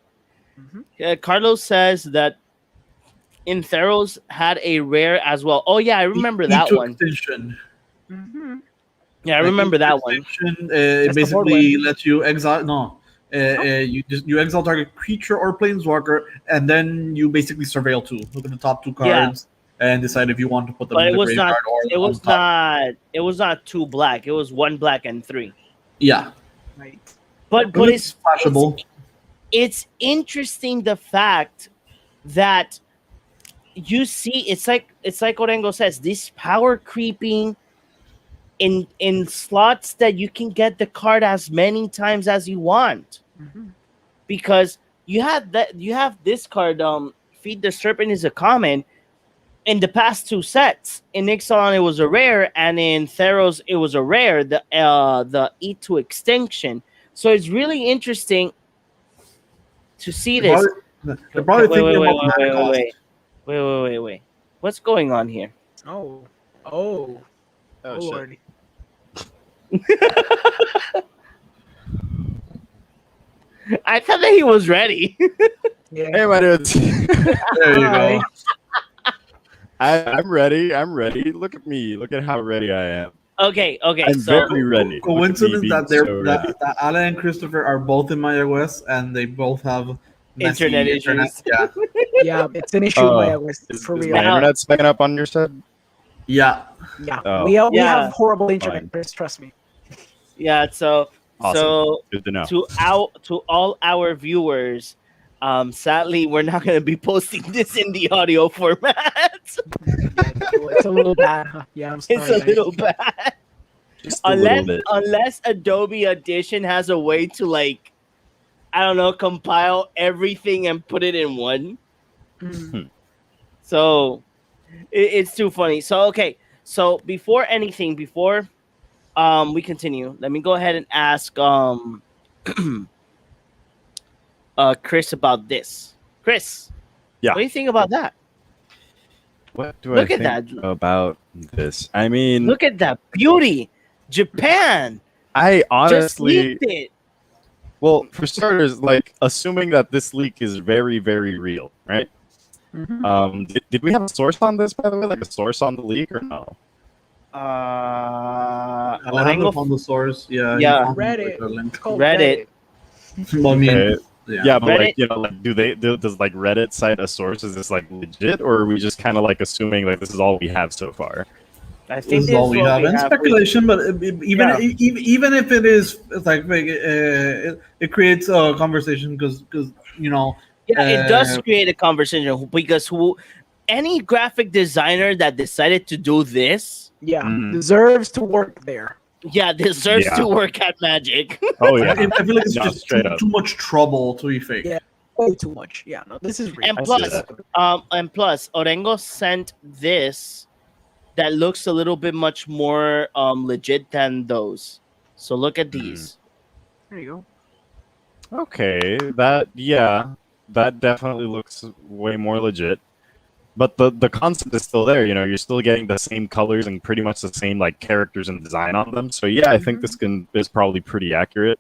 Speaker 2: Mhm.
Speaker 1: Carlos says that Intheros had a rare as well. Oh yeah, I remember that
Speaker 3: E2
Speaker 1: one.
Speaker 3: extinction.
Speaker 2: Mm-hmm.
Speaker 1: Yeah, I
Speaker 3: Like,
Speaker 1: remember
Speaker 3: E2
Speaker 1: that one.
Speaker 3: extinction,
Speaker 2: That's the board
Speaker 3: basically
Speaker 2: one.
Speaker 3: lets you exile. No. You exile target creature or planeswalker, and then you basically surveil 2. Look at the top 2
Speaker 1: Yeah.
Speaker 3: cards and decide if you want to put them
Speaker 1: But
Speaker 3: in
Speaker 1: it
Speaker 3: the
Speaker 1: was
Speaker 3: graveyard
Speaker 1: not.
Speaker 3: or
Speaker 1: It
Speaker 3: on
Speaker 1: was
Speaker 3: top.
Speaker 1: not. It was not 2 black. It was 1 black and 3.
Speaker 3: Yeah,
Speaker 2: Right.
Speaker 1: But
Speaker 3: it's flashable.
Speaker 1: it's interesting the fact that you see it's like Orengo says, this power creeping in slots that you can get the card as many times as you want.
Speaker 2: Mm-hmm.
Speaker 1: Because you have this card, Feed the Serpent is a common. In the past 2 sets, in Ixalan it was a rare, and in Theros it was a rare, the E2 extinction. So it's really interesting to see
Speaker 3: They're
Speaker 1: this.
Speaker 3: they're probably
Speaker 1: Wait, wait,
Speaker 3: thinking
Speaker 1: wait,
Speaker 3: about
Speaker 1: wait,
Speaker 3: the
Speaker 1: wait, wait,
Speaker 3: cost.
Speaker 1: wait, wait, wait, wait, wait. What's going on here?
Speaker 2: Oh, oh,
Speaker 4: Oh
Speaker 2: oh,
Speaker 4: shit.
Speaker 2: Lord.
Speaker 1: I thought that he was ready.
Speaker 2: Yeah.
Speaker 4: Hey, my dudes.
Speaker 3: There you
Speaker 2: Hi.
Speaker 3: go.
Speaker 4: I'm ready. I'm ready. Look at me. Look at how ready I am.
Speaker 1: Okay,
Speaker 4: I'm
Speaker 1: so
Speaker 4: very ready. Look at me
Speaker 3: Coincidence
Speaker 4: being
Speaker 3: that they're
Speaker 4: so ready.
Speaker 3: that Ale and Christopher are both in my iOS and they both have messy
Speaker 1: Internet issues.
Speaker 3: Yeah,
Speaker 2: Yeah, it's an issue with my
Speaker 4: Oh,
Speaker 2: iOS
Speaker 4: is
Speaker 2: for
Speaker 4: my
Speaker 2: real.
Speaker 1: Now-
Speaker 4: internet specking up on your side?
Speaker 3: yeah.
Speaker 2: Yeah,
Speaker 4: Oh.
Speaker 2: we
Speaker 1: Yeah.
Speaker 2: have horrible internet,
Speaker 4: Fine.
Speaker 2: Chris. Trust me.
Speaker 1: Yeah, so
Speaker 4: Awesome. Good to know.
Speaker 1: to all our viewers, sadly we're not gonna be posting this in the audio format.
Speaker 2: Yeah, it's a little bad. Huh? Yeah, I'm sorry.
Speaker 1: It's a
Speaker 2: guys.
Speaker 1: little bad.
Speaker 4: Just a little bit.
Speaker 1: Unless Adobe Audition has a way to like, I don't know, compile everything and put it in one.
Speaker 2: Mm.
Speaker 1: So it's too funny. So okay, so before we continue, let me go ahead and ask Chris about this. Chris,
Speaker 4: Yeah.
Speaker 1: what do you think about that?
Speaker 4: What do
Speaker 1: Look
Speaker 4: I
Speaker 1: at
Speaker 4: think
Speaker 1: that.
Speaker 4: about this? I mean,
Speaker 1: Look at that beauty. Japan
Speaker 4: I
Speaker 1: just
Speaker 4: honestly,
Speaker 1: leaked it.
Speaker 4: well, for starters, like assuming that this leak is very, very real, right?
Speaker 2: Mhm.
Speaker 4: Did we have a source on this, by the way? Like a source on the leak or no?
Speaker 3: Alejandro
Speaker 1: Orengo
Speaker 3: found the source. Yeah, he
Speaker 1: Yeah.
Speaker 3: found, like,
Speaker 2: Reddit.
Speaker 3: a link.
Speaker 2: It's called
Speaker 1: Reddit.
Speaker 3: Well, I mean,
Speaker 4: Okay.
Speaker 3: yeah.
Speaker 4: Yeah, but
Speaker 1: Reddit-
Speaker 4: like, you know, like does like Reddit cite a source? Is this like legit, or are we just kind of like assuming like this is all we have so far?
Speaker 1: I
Speaker 3: This
Speaker 1: think
Speaker 3: is all we
Speaker 1: what
Speaker 3: have, and speculation. But even
Speaker 1: Yeah.
Speaker 3: even if it is, it's like it creates a conversation because you know.
Speaker 1: Yeah, it does
Speaker 3: Uh,
Speaker 1: create a conversation because any graphic designer that decided to do this,
Speaker 2: Yeah,
Speaker 4: Mhm.
Speaker 2: deserves to work there.
Speaker 1: yeah, deserves
Speaker 4: Yeah.
Speaker 1: to work at Magic.
Speaker 4: Oh
Speaker 3: I,
Speaker 4: yeah,
Speaker 3: I feel like it's
Speaker 4: No,
Speaker 3: just
Speaker 4: straight up.
Speaker 3: too much trouble to be fake.
Speaker 2: Yeah. Way too much. Yeah, no, this is real.
Speaker 1: And
Speaker 4: I see
Speaker 1: plus,
Speaker 4: that.
Speaker 1: Orengo sent this that looks a little bit much more legit than those. So look at these.
Speaker 2: There you
Speaker 4: Okay, that definitely looks way more legit. But the concept is still there. You know, you're still getting the same colors and pretty much the same like characters and design on them. So yeah, I think this is probably pretty accurate.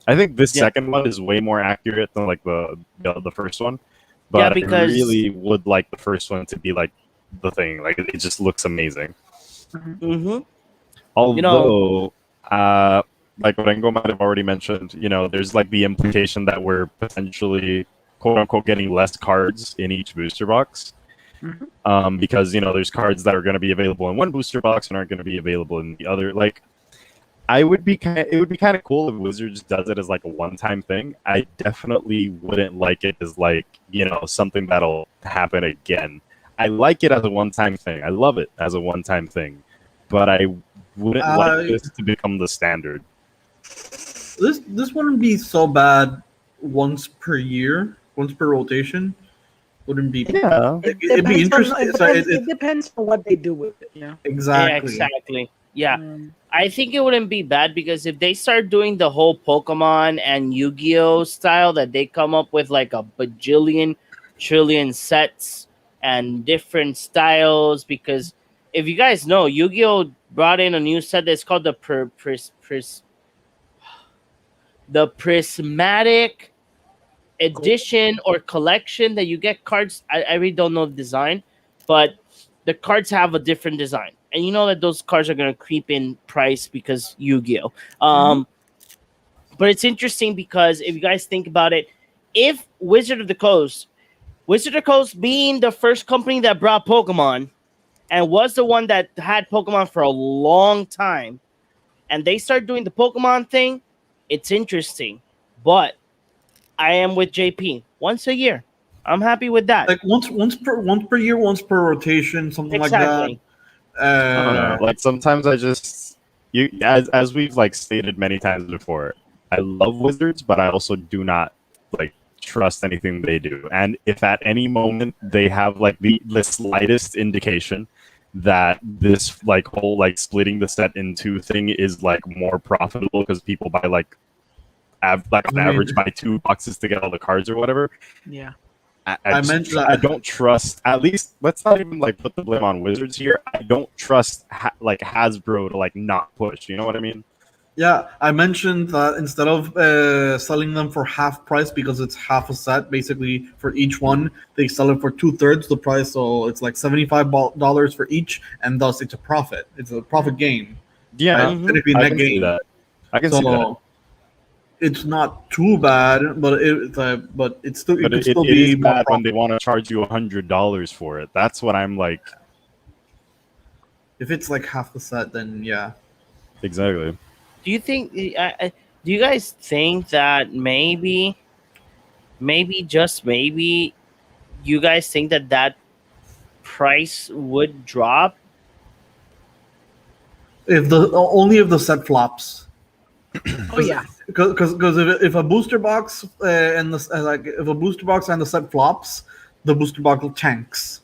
Speaker 4: I think this
Speaker 1: Yeah.
Speaker 4: second one is way more accurate than like the first one.
Speaker 1: Yeah,
Speaker 4: But
Speaker 1: because-
Speaker 4: I really would like the first one to be like the thing. Like it just looks amazing.
Speaker 1: Mm-hmm.
Speaker 4: Although, like Rengo might have already mentioned, you know, there's like the implication that we're potentially quote unquote getting less cards in each booster box. Because you know there's cards that are going to be available in one booster box and aren't going to be available in the other. Like, it would be kind of cool if Wizards does it as like a one-time thing. I definitely wouldn't like it as like, you know, something that'll happen again. I like it as a one-time thing. I love it as a one-time thing, but I wouldn't like this to become the standard.
Speaker 3: This wouldn't be so bad once per year, once per rotation. Wouldn't be
Speaker 4: Yeah.
Speaker 3: it'd be interesting.
Speaker 2: It depends on what they do with it. Yeah.
Speaker 3: Exactly.
Speaker 1: Yeah, exactly. Yeah.
Speaker 2: Mm.
Speaker 1: I think it wouldn't be bad because if they start doing the whole Pokemon and Yu-Gi-Oh style that they come up with like a bajillion trillion sets and different styles, because if you guys know, Yu-Gi-Oh brought in a new set that's called the Prismatic Edition or collection that you get cards. I really don't know the design, but the cards have a different design. And you know that those cards are going to creep in price because Yu-Gi-Oh. But it's interesting because if you guys think about it, if Wizard of the Coast being the first company that brought Pokemon and was the one that had Pokemon for a long time, and they start doing the Pokemon thing, it's interesting. But I am with JP once a year. I'm happy with that.
Speaker 3: Like once per year, once per rotation, something like that.
Speaker 1: Exactly.
Speaker 4: I don't know. Like sometimes I just as we've like stated many times before, I love Wizards, but I also do not like trust anything they do. And if at any moment they have like the slightest indication that this like whole like splitting the set in two thing is like more profitable because people buy like like on
Speaker 3: I mean,
Speaker 4: average buy 2 boxes to get all the cards or whatever.
Speaker 2: Yeah.
Speaker 3: I meant
Speaker 4: I
Speaker 3: that.
Speaker 4: don't trust. At least let's not even like put the blame on Wizards here. I don't trust like Hasbro to like not push. You know what I mean?
Speaker 3: Yeah, I mentioned that instead of selling them for half price because it's half a set, basically for each one, they sell it for 2/3 the price. So it's like $75 for each, and thus it's a profit. It's a profit gain, right?
Speaker 4: Yeah,
Speaker 1: Mhm.
Speaker 3: Technically
Speaker 4: I
Speaker 3: net
Speaker 4: can see
Speaker 3: gain.
Speaker 4: that. I can see that.
Speaker 3: So it's not too bad, but it's still it
Speaker 4: But
Speaker 3: could still
Speaker 4: it is
Speaker 3: be more
Speaker 4: bad when they
Speaker 3: profit.
Speaker 4: want to charge you $100 for it. That's what I'm like.
Speaker 3: If it's like half the set, then yeah.
Speaker 4: Exactly.
Speaker 1: Do you think? Do you guys think that maybe just maybe, you guys think that price would drop?
Speaker 3: If the only if the set flops.
Speaker 2: Oh yeah.
Speaker 3: Because if a booster box and the like if a booster box and the set flops, the booster box tanks,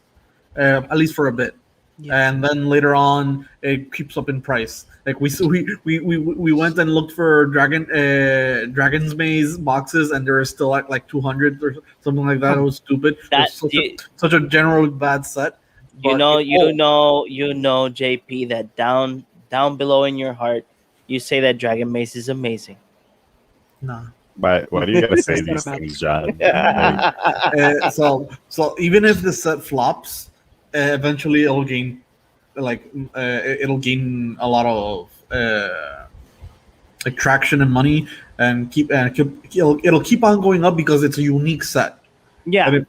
Speaker 3: at least for a bit,
Speaker 2: Yeah.
Speaker 3: and then later on it creeps up in price. Like we went and looked for Dragon's Maze boxes, and they were still at like 200 or something like that. It was stupid. It
Speaker 1: That
Speaker 3: was
Speaker 1: you,
Speaker 3: such a general bad set.
Speaker 1: you
Speaker 3: But
Speaker 1: know,
Speaker 3: it, oh,
Speaker 1: JP, that down below in your heart, you say that Dragon Mace is amazing.
Speaker 3: nah.
Speaker 4: Why do you gotta say
Speaker 2: That's not
Speaker 4: these
Speaker 2: a bad
Speaker 4: things, John? Like,
Speaker 3: So even if the set flops, eventually it'll gain it'll gain a lot of like traction and money, and it'll keep on going up because it's a unique set.
Speaker 1: Yeah.
Speaker 3: And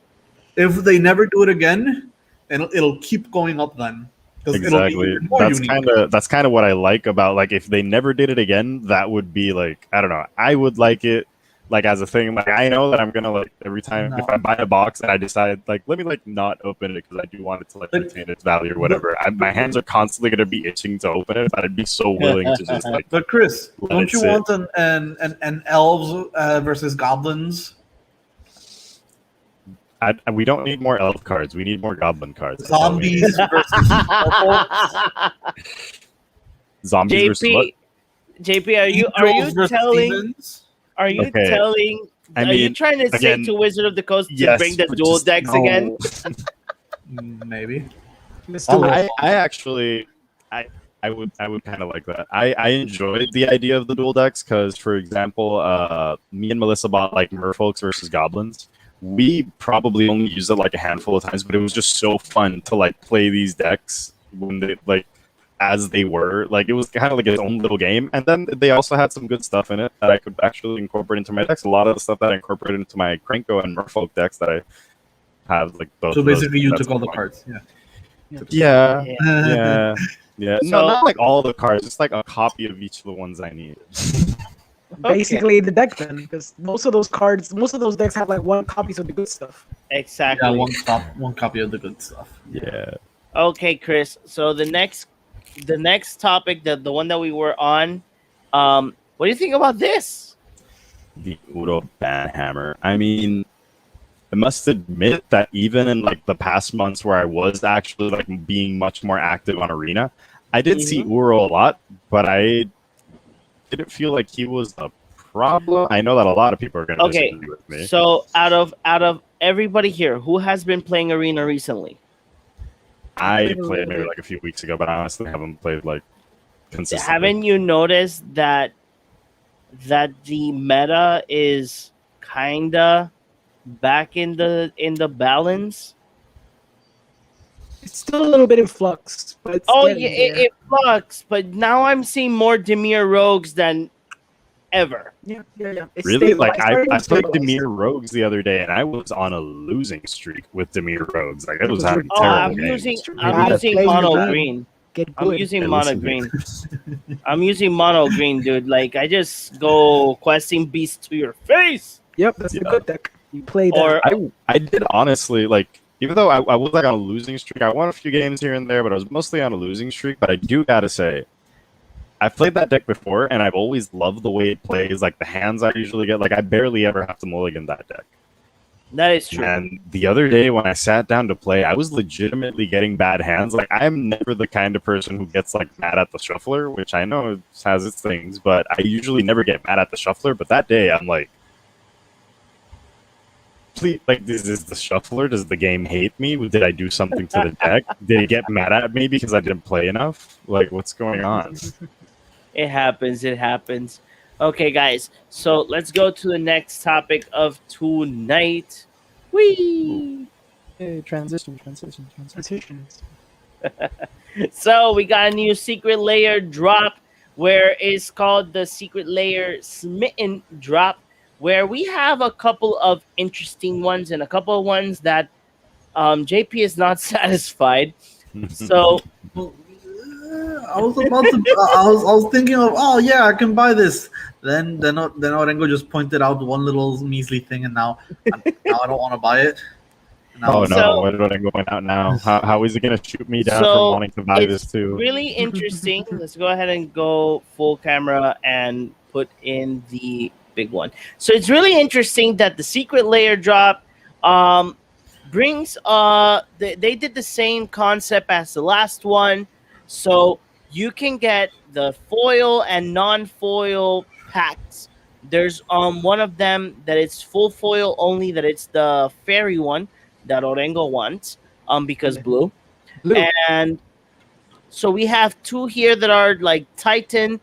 Speaker 3: if they never do it again, it'll keep going up then because it'll be
Speaker 4: exactly.
Speaker 3: even more unique.
Speaker 4: That's kind of what I like about like if they never did it again, that would be like I don't know. I would like it like as a thing. Like I know that I'm gonna like every time if
Speaker 3: No.
Speaker 4: I buy a box and I decide like let me like not open it because I do want it to like
Speaker 3: Like,
Speaker 4: retain its value or whatever. My hands are constantly gonna be itching to open it, but I'd be so willing to just like
Speaker 3: But Chris,
Speaker 4: let
Speaker 3: don't
Speaker 4: it
Speaker 3: you
Speaker 4: sit.
Speaker 3: want an elves versus goblins?
Speaker 4: We don't need more elf cards. We need more goblin cards. That's all we need.
Speaker 3: Zombies versus
Speaker 4: Zombies versus what?
Speaker 1: JP, are you
Speaker 3: angels versus
Speaker 1: telling?
Speaker 3: demons?
Speaker 1: Are you
Speaker 4: Okay.
Speaker 1: telling?
Speaker 4: I
Speaker 1: Are you
Speaker 4: mean,
Speaker 1: trying to say
Speaker 4: again,
Speaker 1: to Wizard of the Coast to
Speaker 4: yes,
Speaker 1: bring the
Speaker 4: but
Speaker 1: dual
Speaker 4: just
Speaker 1: decks
Speaker 4: no.
Speaker 1: again?
Speaker 3: Maybe.
Speaker 2: Let's do it.
Speaker 4: I actually I would kind of like that. I enjoyed the idea of the dual decks because, for example, me and Melissa bought like Merfolks versus Goblins. We probably only used it like a handful of times, but it was just so fun to like play these decks when they like as they were. Like it was kind of like its own little game, and then they also had some good stuff in it that I could actually incorporate into my decks. A lot of the stuff that I incorporated into my Krenko and Merfolk decks that I have like both.
Speaker 3: So
Speaker 4: of those,
Speaker 3: basically, you
Speaker 4: that's
Speaker 3: took all the
Speaker 4: fun.
Speaker 3: cards. Yeah.
Speaker 4: Yeah,
Speaker 1: Yeah.
Speaker 4: yeah, yeah.
Speaker 1: So-
Speaker 4: No, not like all the cards. Just like a copy of each of the ones I needed.
Speaker 2: Basically the deck then, because most of those decks have like one copies of the good stuff.
Speaker 1: Exactly.
Speaker 3: Yeah, one copy of the good stuff.
Speaker 4: Yeah.
Speaker 1: Okay, Chris. So the next topic, the one that we were on, what do you think about this?
Speaker 4: The Uro Ban Hammer. I mean, I must admit that even in like the past months where I was actually like being much more active on Arena, I did see Uro a lot, but I didn't feel like he was a problem. I know that a lot of people are going to
Speaker 1: Okay,
Speaker 4: disagree with me.
Speaker 1: so out of everybody here, who has been playing Arena recently?
Speaker 4: I played maybe like a few weeks ago, but I honestly haven't played like consistently.
Speaker 1: Haven't you noticed that the meta is kinda back in the balance?
Speaker 2: It's still a little bit in flux, but it's
Speaker 1: Oh
Speaker 2: getting
Speaker 1: yeah,
Speaker 2: there.
Speaker 1: it flux, but now I'm seeing more Demir rogues than ever.
Speaker 2: Yeah. It's
Speaker 4: Really?
Speaker 2: stabilized.
Speaker 4: Like I played
Speaker 2: Stabilized.
Speaker 4: Demir Rogues the other day, and I was on a losing streak with Demir Rogues. Like I was having
Speaker 1: Oh,
Speaker 4: terrible games.
Speaker 1: I'm using
Speaker 2: Play
Speaker 1: mono
Speaker 2: that.
Speaker 1: green.
Speaker 2: Get
Speaker 1: I'm
Speaker 2: good.
Speaker 1: using
Speaker 4: Hey,
Speaker 1: mono
Speaker 4: listen,
Speaker 1: green. I'm using mono green, dude. Like I just go questing beast to your face.
Speaker 2: Yep, that's the
Speaker 4: Yeah.
Speaker 2: good deck. You play that.
Speaker 1: Or
Speaker 4: I did honestly like, even though I was like on a losing streak, I won a few games here and there, but I was mostly on a losing streak. But I do gotta say, I've played that deck before, and I've always loved the way it plays. Like the hands I usually get, like I barely ever have to mulligan that deck.
Speaker 1: That is true.
Speaker 4: And the other day when I sat down to play, I was legitimately getting bad hands. Like I am never the kind of person who gets like mad at the shuffler, which I know has its things, but I usually never get mad at the shuffler. But that day, I'm like, please, like, this is the shuffler. Does the game hate me? Did I do something to the deck? Did it get mad at me because I didn't play enough? Like, what's going on?
Speaker 1: It happens. It happens. Okay, guys. So let's go to the next topic of tonight. Whee!
Speaker 4: Hey, transition.
Speaker 2: Transitions.
Speaker 1: So we got a new Secret Layer drop where it's called the Secret Layer Smitten drop, where we have a couple of interesting ones and a couple of ones that JP is not satisfied. So
Speaker 3: Well, I was about to. I was thinking of. Oh yeah, I can buy this. Then Orengo just pointed out one little measly thing, and now I don't want to buy it. And now
Speaker 4: Oh
Speaker 3: I'm,
Speaker 4: no,
Speaker 1: So-
Speaker 4: what am I going out now? How is it going to shoot me down from
Speaker 1: so
Speaker 4: wanting to buy
Speaker 1: it's
Speaker 4: this too?
Speaker 1: really interesting. Let's go ahead and go full camera and put in the big one. So it's really interesting that the Secret Layer drop um, brings they did the same concept as the last one. So you can get the foil and non-foil packs. There's one of them that it's full foil only, that it's the fairy one that Orengo wants because blue.
Speaker 2: Blue.
Speaker 1: And so we have two here that are like Titan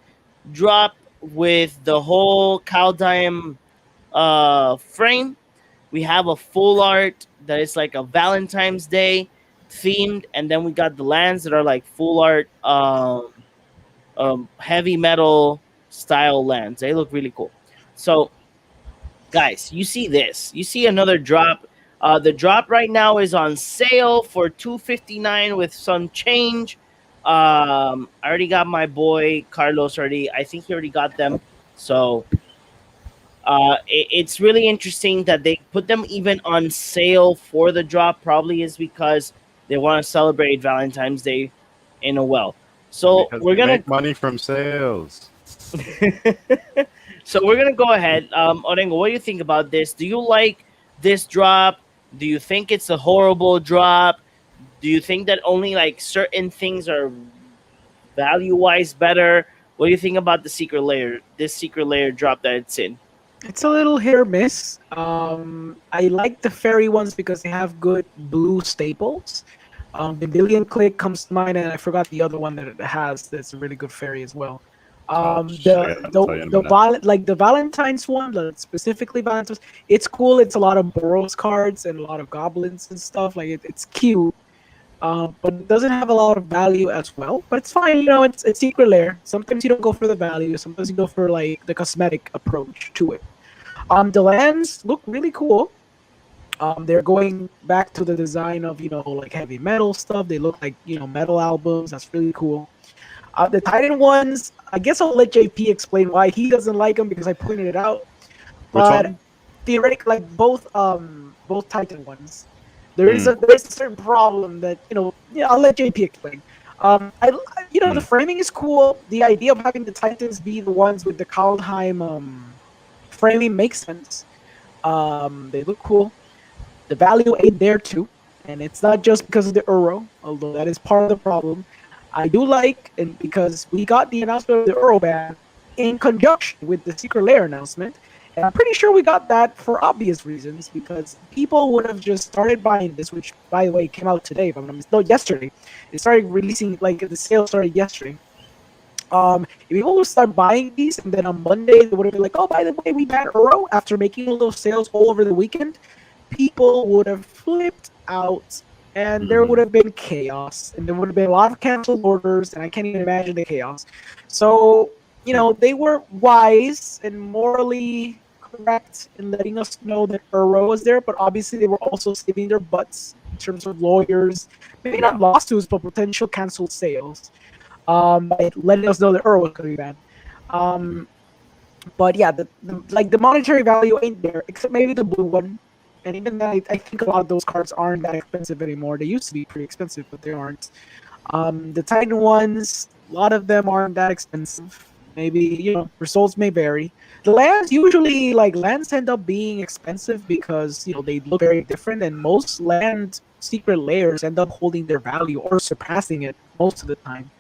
Speaker 1: drop with the whole Kaldheim frame. We have a full art that is like a Valentine's Day themed, and then we got the lands that are like full art heavy metal style lands. They look really cool. So guys, you see this. You see another drop. The drop right now is on sale for $259 with some change. I already got my boy Carlos already. I think he already got them. So it's really interesting that they put them even on sale for the drop. Probably is because they want to celebrate Valentine's Day in a well. So
Speaker 4: Because
Speaker 1: we're
Speaker 4: we
Speaker 1: gonna
Speaker 4: make money from sales.
Speaker 1: so we're gonna go ahead. Orengo, what do you think about this? Do you like this drop? Do you think it's a horrible drop? Do you think that only like certain things are value wise better? What do you think about the secret layer? This secret layer drop that it's in.
Speaker 2: It's a little hit or miss. I like the fairy ones because they have good blue staples. The Billion Click comes to mind, and I forgot the other one that it has. That's a really good fairy as well.
Speaker 4: Oh, shit, I'll tell you in a minute.
Speaker 2: Like the Valentine's one, like specifically Valentine's, it's cool. It's a lot of Boros cards and a lot of goblins and stuff. Like it's cute. But it doesn't have a lot of value as well. But it's fine, you know. It's Secret Lair. Sometimes you don't go for the value. Sometimes you go for like the cosmetic approach to it. The lands look really cool. They're going back to the design of like heavy metal stuff. They look like metal albums. That's really cool. The Titan ones, I guess I'll let JP explain why he doesn't like them because I pointed it out.
Speaker 4: Which
Speaker 2: But
Speaker 4: one?
Speaker 2: theoretically, like both Titan ones,
Speaker 4: Hmm.
Speaker 2: there's a certain problem that Yeah, I'll let JP explain. The framing is cool. The idea of having the Titans be the ones with the Kaldheim framing makes sense. They look cool. The value ain't there too, and it's not just because of the Uro, although that is part of the problem. I do like, and because we got the announcement of the Uro ban in conjunction with the Secret Lair announcement, and I'm pretty sure we got that for obvious reasons because people would have just started buying this, which by the way came out today, if I'm not mistaken. No, yesterday. It started releasing, like the sale started yesterday. If people would start buying these, and then on Monday they would have been like, "Oh, by the way, we banned Uro," after making all those sales all over the weekend, people would have flipped out, and there would have been chaos, and there would have been a lot of canceled orders, and I can't even imagine the chaos. So they were wise and morally correct in letting us know that Uro was there, but obviously they were also saving their butts in terms of lawyers, maybe not lawsuits, but potential canceled sales by letting us know that Uro was going to be banned. But yeah, the monetary value ain't there, except maybe the blue one. And even then, I think a lot of those cards aren't that expensive anymore. They used to be pretty expensive, but they aren't. The Titan ones, a lot of them aren't that expensive. Maybe, results may vary. The lands end up being expensive because they look very different, and most land secret layers end up holding their value or surpassing it most of the time.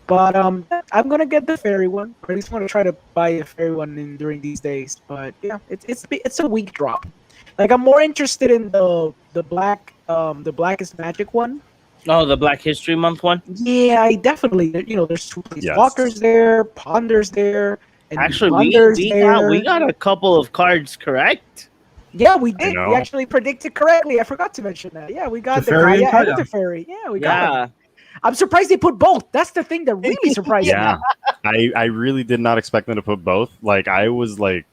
Speaker 2: But yeah, I'm gonna get the fairy one, or at least I'm gonna try to buy a fairy one during these days. But yeah, it's a weak drop. Like I'm more interested in the blackest magic one.
Speaker 1: Oh, the Black History Month one.
Speaker 2: Yeah, I definitely. There's two
Speaker 4: Yes.
Speaker 2: planeswalkers there, ponders there, and
Speaker 1: Actually,
Speaker 2: wonders
Speaker 1: we
Speaker 2: there.
Speaker 1: got a couple of cards correct.
Speaker 2: Yeah, we
Speaker 4: I
Speaker 2: did. We
Speaker 4: know.
Speaker 2: actually predicted correctly. I forgot to mention that. Yeah, we got the
Speaker 3: Teferi
Speaker 2: Kaya
Speaker 3: and
Speaker 2: and the
Speaker 3: Kaya.
Speaker 2: Teferi. Yeah, we got them.
Speaker 1: Yeah.
Speaker 2: I'm surprised they put both. That's the thing that really surprised me.
Speaker 4: Yeah. I really did not expect them to put both. Like I was like,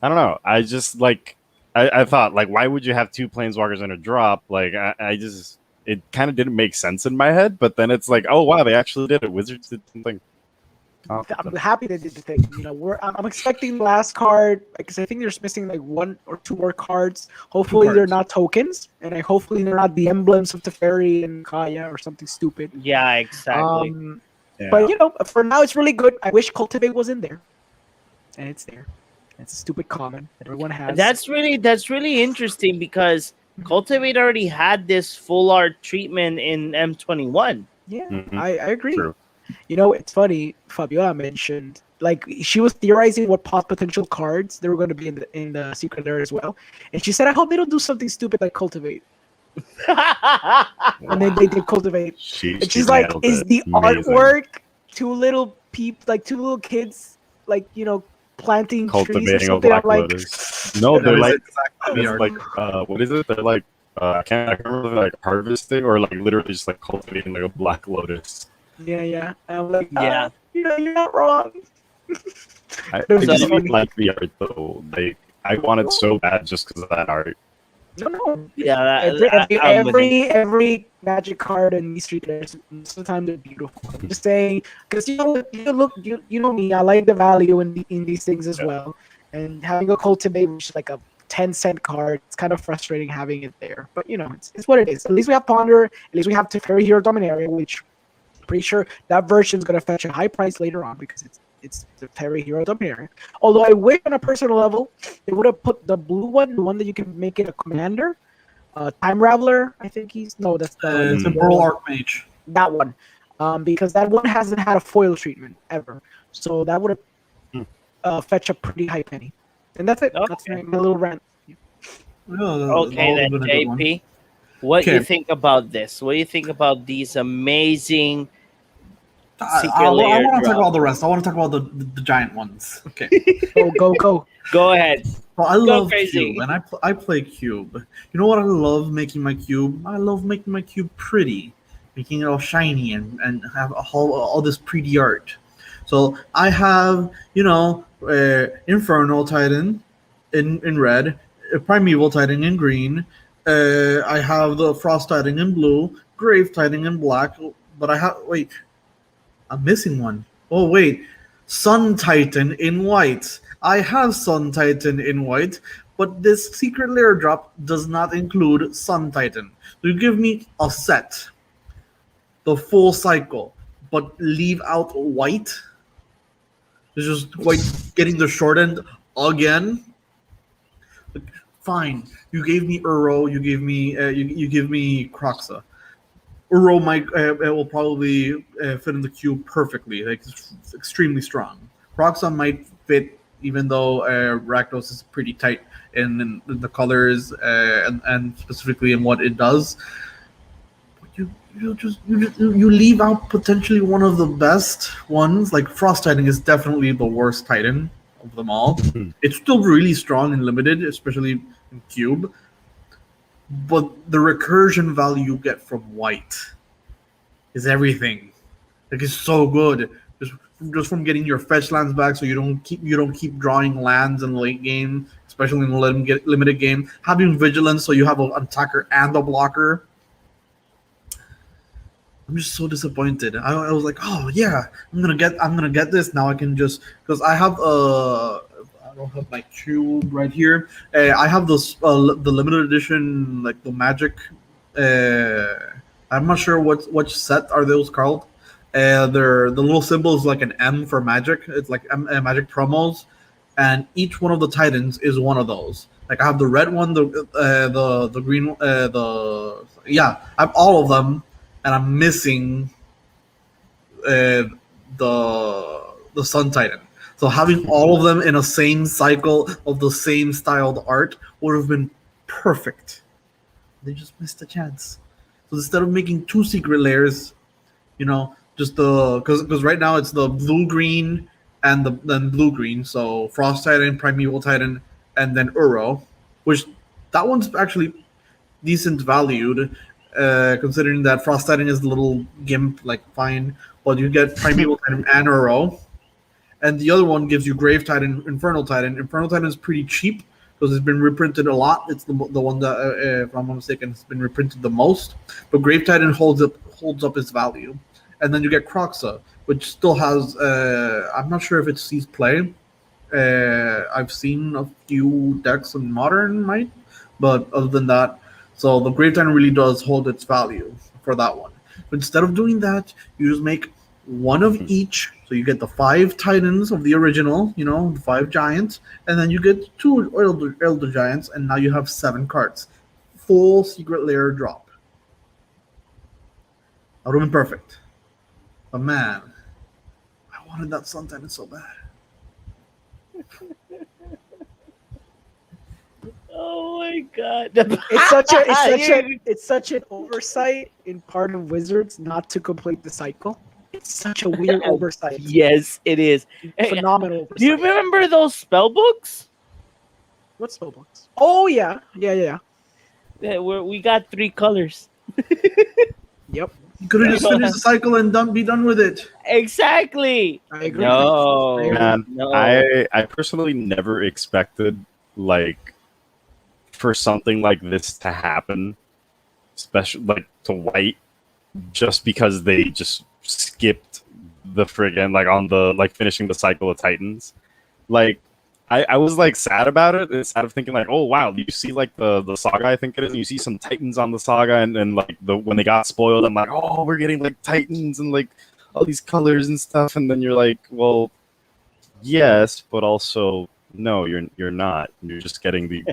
Speaker 4: I don't know. I just like I thought like why would you have two planeswalkers in a drop? Like I just it kind of didn't make sense in my head, but then it's like, oh wow, they actually did it. Wizards did something.
Speaker 2: I'm happy they did the thing. I'm expecting the last card because I think they're missing like one or two more cards. Hopefully they're
Speaker 3: cards.
Speaker 2: not tokens, and hopefully they're not the emblems of Teferi and Kaya or something stupid.
Speaker 1: Yeah, exactly.
Speaker 4: Yeah.
Speaker 2: But for now it's really good. I wish Cultivate was in there, and it's there. It's a stupid common that everyone has.
Speaker 1: That's really interesting because Cultivate already had this full art treatment in M21.
Speaker 2: Yeah,
Speaker 4: Mhm.
Speaker 2: I agree.
Speaker 4: True.
Speaker 2: It's funny. Fabiola mentioned like she was theorizing what potential cards there were going to be in the secret lair as well, and she said, "I hope they don't do something stupid like Cultivate." And then they did Cultivate, and
Speaker 4: She
Speaker 2: she's like,
Speaker 4: nailed
Speaker 2: "Is
Speaker 4: it.
Speaker 2: the
Speaker 4: Amazing.
Speaker 2: artwork two little kids like planting trees or
Speaker 4: Cultivating a
Speaker 2: something?" I'm
Speaker 4: black
Speaker 2: like,
Speaker 4: lotus. No,
Speaker 3: That
Speaker 4: they're
Speaker 3: is
Speaker 4: like
Speaker 3: exactly the
Speaker 4: it's
Speaker 3: art.
Speaker 4: like what is it? They're like I can't remember if they're like harvesting or like literally just like cultivating like a black lotus.
Speaker 2: yeah. And I'm like,
Speaker 1: Yeah.
Speaker 2: you're not wrong.
Speaker 4: I
Speaker 2: It was
Speaker 1: So-
Speaker 2: just
Speaker 4: really
Speaker 2: funny.
Speaker 4: like the art though. Like I want it so bad just because of that art.
Speaker 2: No.
Speaker 1: Yeah, I'm with you.
Speaker 2: Every magic card in these street players, most of the time they're beautiful. I'm just saying, because you know me, I like the value in these things as
Speaker 4: Yeah.
Speaker 2: well. And having a cultivate, which is like a 10-cent card, it's kind of frustrating having it there. But it's what it is. At least we have Ponder. At least we have Teferi Hero Dominaria, which I'm pretty sure that version is gonna fetch a high price later on because it's the Teferi Hero Dominaria. Although I wish on a personal level they would have put the blue one, the one that you can make it a commander. Time Raveler, I think he's no, that's the
Speaker 3: Temporal Archmage.
Speaker 2: that one, because that one hasn't had a foil treatment ever, so that would
Speaker 4: Hmm.
Speaker 2: have fetched a pretty high penny. And that's it. That's
Speaker 1: Okay.
Speaker 2: my little rant.
Speaker 3: Yeah, that
Speaker 1: Okay,
Speaker 3: would have
Speaker 1: then
Speaker 3: been a good one.
Speaker 1: JP, what you
Speaker 3: Okay.
Speaker 1: think about this? What do you think about these amazing Secret
Speaker 3: I
Speaker 1: Lair
Speaker 3: want to talk
Speaker 1: Drop?
Speaker 3: about the rest. I want to talk about the giant ones. Okay.
Speaker 2: Go.
Speaker 1: Go ahead.
Speaker 3: So I love
Speaker 1: crazy.
Speaker 3: Cube, and I play Cube. You know what I love making my Cube? I love making my Cube pretty, making it all shiny and have all this pretty art. So I have, Infernal Titan in red, Primeval Titan in green. I have the Frost Titan in blue, Grave Titan in black. But I'm missing one. Oh wait, Sun Titan in white. I have Sun Titan in white, but this Secret Lair Drop does not include Sun Titan. So you give me a set, the full cycle, but leave out white. It's just white getting the short end again. Fine, you gave me Uro, you gave me you give me Croxa. Uro might it will probably fit in the cube perfectly. Like it's extremely strong. Croxa might fit, even though Rakdos is pretty tight in the colors and specifically in what it does. But you leave out potentially one of the best ones. Like Frost Titan is definitely the worst Titan of them all. It's still really strong and limited, especially in cube. But the recursion value you get from white is everything. Like it's so good. Just from getting your fetch lands back, so you don't keep drawing lands in the late game, especially in the limited game. Having vigilance, so you have an attacker and a blocker. I'm just so disappointed. I was like, oh yeah, I'm gonna get this now. I can just because I have I don't have my cube right here. I have this the limited edition, like the magic. I'm not sure which set are those called. The little symbol is like an M for magic. It's like magic promos, and each one of the Titans is one of those. Like I have the red one, the green, I have all of them, and I'm missing the Sun Titan. So having all of them in a same cycle of the same styled art would have been perfect. They just missed a chance. So instead of making two secret layers, just because right now it's the blue green and then blue green. So Frost Titan, Primeval Titan, and then Uro, which that one's actually decent valued, considering that Frost Titan is the little gimp, like fine, but you get Primeval Titan and Uro, and the other one gives you Grave Titan, Infernal Titan. Infernal Titan is pretty cheap because it's been reprinted a lot. It's the one that, if I'm not mistaken, it's been reprinted the most. But Grave Titan holds up its value, and then you get Croxa, which still has. I'm not sure if it sees play. I've seen a few decks in Modern might, but other than that, so the Grave Titan really does hold its value for that one. But instead of doing that, you just make one of each. So you get the 5 Titans of the original, the 5 Giants, and then you get 2 Elder Giants, and now you have 7 cards. Full Secret Lair Drop. That would have been perfect. But man, I wanted that Sun Titan so bad.
Speaker 1: Oh my god!
Speaker 2: It's such an oversight in part of Wizards not to complete the cycle. It's such a weird oversight.
Speaker 1: Yes, it is.
Speaker 2: Phenomenal oversight.
Speaker 1: Do you remember those spell books?
Speaker 2: What spellbooks? Oh yeah.
Speaker 1: Yeah, where we got 3 colors.
Speaker 2: Yep.
Speaker 3: You could have just finished the cycle and be done with it.
Speaker 1: Exactly.
Speaker 2: I agree.
Speaker 1: No,
Speaker 4: Man,
Speaker 1: no.
Speaker 4: I personally never expected for something like this to happen, especially to White, just because they just skipped the friggin' on the finishing the cycle of Titans. I was sad about it. And sad of thinking oh wow, you see the saga, I think it is, and you see some Titans on the saga, and when they got spoiled, I'm like, oh, we're getting Titans and all these colors and stuff, and then you're like, well, yes, but also no, you're not. You're just getting these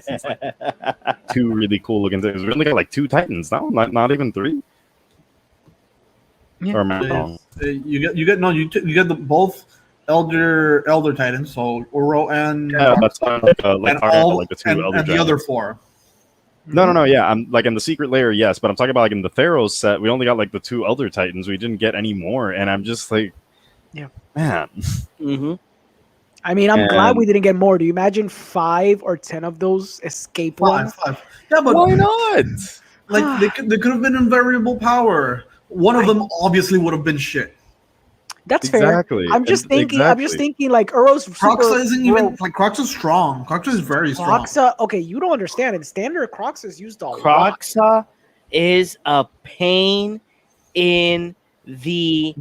Speaker 4: 2 really cool looking things. We only got 2 Titans now, not even 3.
Speaker 2: Yeah.
Speaker 4: Or am I wrong?
Speaker 3: You get the both elder Titans, so Uro and
Speaker 4: that's
Speaker 3: and
Speaker 4: all the 2
Speaker 3: and
Speaker 4: elder
Speaker 3: the other
Speaker 4: giants.
Speaker 3: 4.
Speaker 4: No, yeah, I'm in the Secret Lair, yes, but I'm talking about in the Theros set, we only got the 2 elder Titans. We didn't get any more, and I'm just
Speaker 2: yeah,
Speaker 4: man.
Speaker 1: Mm-hmm.
Speaker 2: I mean, I'm glad we didn't get more. Do you imagine 5 or 10 of those escape ones?
Speaker 3: 5. Yeah, but
Speaker 4: Why not?
Speaker 3: they could have been in variable power. One of them obviously would have been shit.
Speaker 2: That's
Speaker 4: Exactly.
Speaker 2: fair. I'm just thinking.
Speaker 4: Exactly.
Speaker 3: Croxa
Speaker 2: Uro's super
Speaker 3: isn't even Croxa's strong. Croxa is very strong.
Speaker 2: Croxa. Okay, you don't understand. In standard, Croxa is used a lot.
Speaker 1: Croxa is a pain in the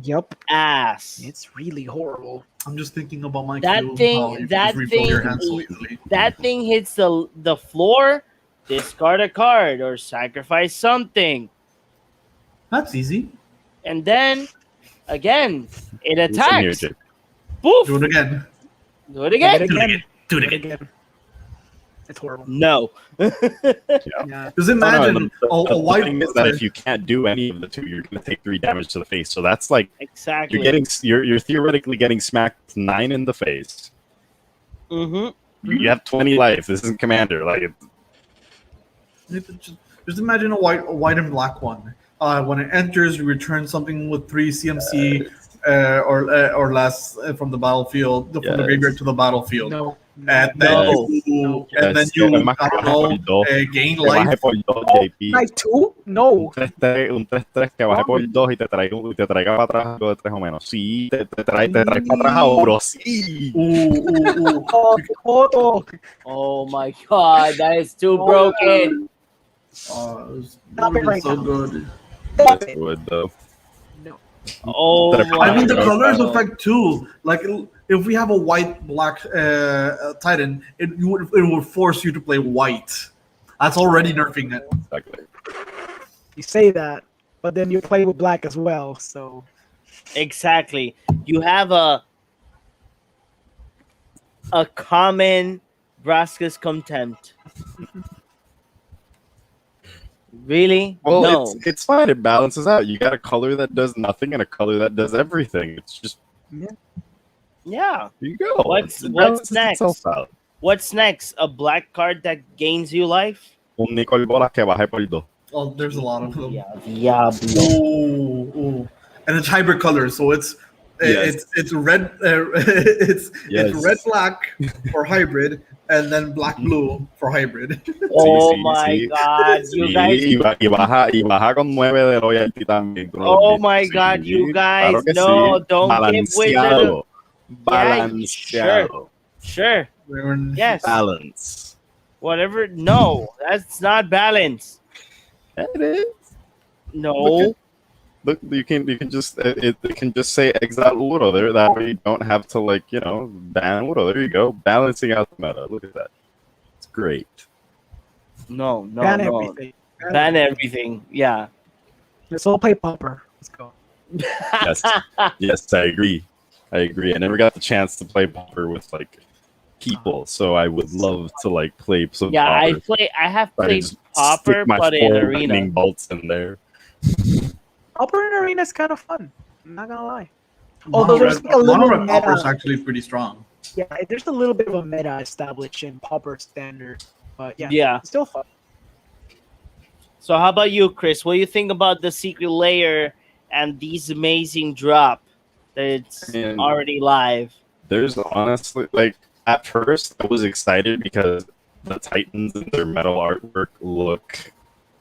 Speaker 1: ass.
Speaker 2: It's really horrible.
Speaker 3: I'm just thinking about my
Speaker 1: That
Speaker 3: cube,
Speaker 1: thing-
Speaker 3: how you
Speaker 1: that
Speaker 3: just refill your
Speaker 1: thing-
Speaker 3: hands so easily.
Speaker 1: That thing hits the floor, discard a card or sacrifice something,
Speaker 3: That's easy.
Speaker 1: and then again it
Speaker 4: Listen here,
Speaker 1: attacks.
Speaker 4: Jake.
Speaker 1: Poof!
Speaker 3: Do it again.
Speaker 1: Do it again.
Speaker 3: Do it again.
Speaker 2: It's horrible.
Speaker 1: No.
Speaker 2: Yeah.
Speaker 3: Just imagine
Speaker 4: The
Speaker 3: a white
Speaker 4: thing is that if you can't do any of the 2, you're going to take 3 damage to the face. So that's
Speaker 1: Exactly.
Speaker 4: you're theoretically getting smacked 9 in the face.
Speaker 1: Mm-hmm.
Speaker 4: You have 20 life. This isn't Commander.
Speaker 3: just imagine a white and black one. When it enters, you return something with 3 CMC or less from the battlefield, from the graveyard to the battlefield.
Speaker 2: No.
Speaker 3: And then you gain life.
Speaker 2: Like 2? No.
Speaker 4: Un 3-3 que baje por 2 y te traiga para atrás algo de 3 o menos. Sí, te trae para atrás a Uro. Sí.
Speaker 1: Oh my god, that is too broken.
Speaker 2: Stop it right
Speaker 3: so
Speaker 2: now.
Speaker 3: good.
Speaker 4: That's good though.
Speaker 2: No.
Speaker 1: Oh my
Speaker 3: I mean, the
Speaker 1: god.
Speaker 3: colors affect too. If we have a white black Titan, it would force you to play white. That's already nerfing it.
Speaker 4: Exactly.
Speaker 2: You say that, but then you play with black as well, so
Speaker 1: Exactly. You have a common Braska's contempt. Really?
Speaker 4: Well,
Speaker 1: No.
Speaker 4: it's fine. It balances out. You got a color that does nothing and a color that does everything. It's just
Speaker 1: Yeah.
Speaker 4: here you go.
Speaker 1: What's
Speaker 4: It balances itself
Speaker 1: next?
Speaker 4: out.
Speaker 1: What's next? A black card that gains you life?
Speaker 4: Un Nicol Bola que baja por el dos.
Speaker 3: Oh, there's a lot of them.
Speaker 1: Yeah, Diablo.
Speaker 3: Ooh. And it's hybrid colors, so
Speaker 4: Yes.
Speaker 3: it's red it's
Speaker 4: Yes.
Speaker 3: red black for hybrid, and then black blue for hybrid.
Speaker 1: Oh
Speaker 4: sí,
Speaker 1: my
Speaker 4: sí.
Speaker 1: god, you
Speaker 4: Sí,
Speaker 1: guys.
Speaker 4: y baja con 9 de loyalty también. tú no lo
Speaker 1: Oh
Speaker 4: olvides.
Speaker 1: my
Speaker 4: Sí,
Speaker 1: god, you guys.
Speaker 4: claro que
Speaker 1: No,
Speaker 4: sí.
Speaker 1: don't give Wizard a...
Speaker 4: Balanceado.
Speaker 1: Yeah,
Speaker 4: Balanceado.
Speaker 1: Sure. Yes.
Speaker 4: Balance.
Speaker 1: Whatever. No, that's not balance.
Speaker 4: It is.
Speaker 1: No.
Speaker 4: Look, you can just it can just say exile Uro there. That way you don't have to ban Uro. There you go, balancing out the meta. Look at that. It's great.
Speaker 1: No.
Speaker 2: Ban everything.
Speaker 1: Ban everything. Yeah.
Speaker 2: Let's all play Popper. Let's go.
Speaker 4: Yes, yes, I agree. I never got the chance to play Popper with people, so I would love to play some.
Speaker 1: Yeah,
Speaker 4: Popper.
Speaker 1: I have
Speaker 4: Try to
Speaker 1: played
Speaker 4: just
Speaker 1: Popper,
Speaker 4: stick my
Speaker 1: but in
Speaker 4: 4
Speaker 1: arena.
Speaker 4: lightning bolts in there.
Speaker 2: Popper in Arena is kind of fun. I'm not gonna lie. Although there's a little
Speaker 3: Mono-red Popper is
Speaker 2: meta.
Speaker 3: actually pretty strong.
Speaker 2: Yeah, there's a little bit of a meta established in Popper standard. But
Speaker 1: Yeah.
Speaker 2: it's still fun.
Speaker 1: So how about you, Chris? What do you think about the Secret Lair and these amazing drop that it's
Speaker 4: And
Speaker 1: already live?
Speaker 4: there's honestly at first I was excited because the Titans and their metal artwork look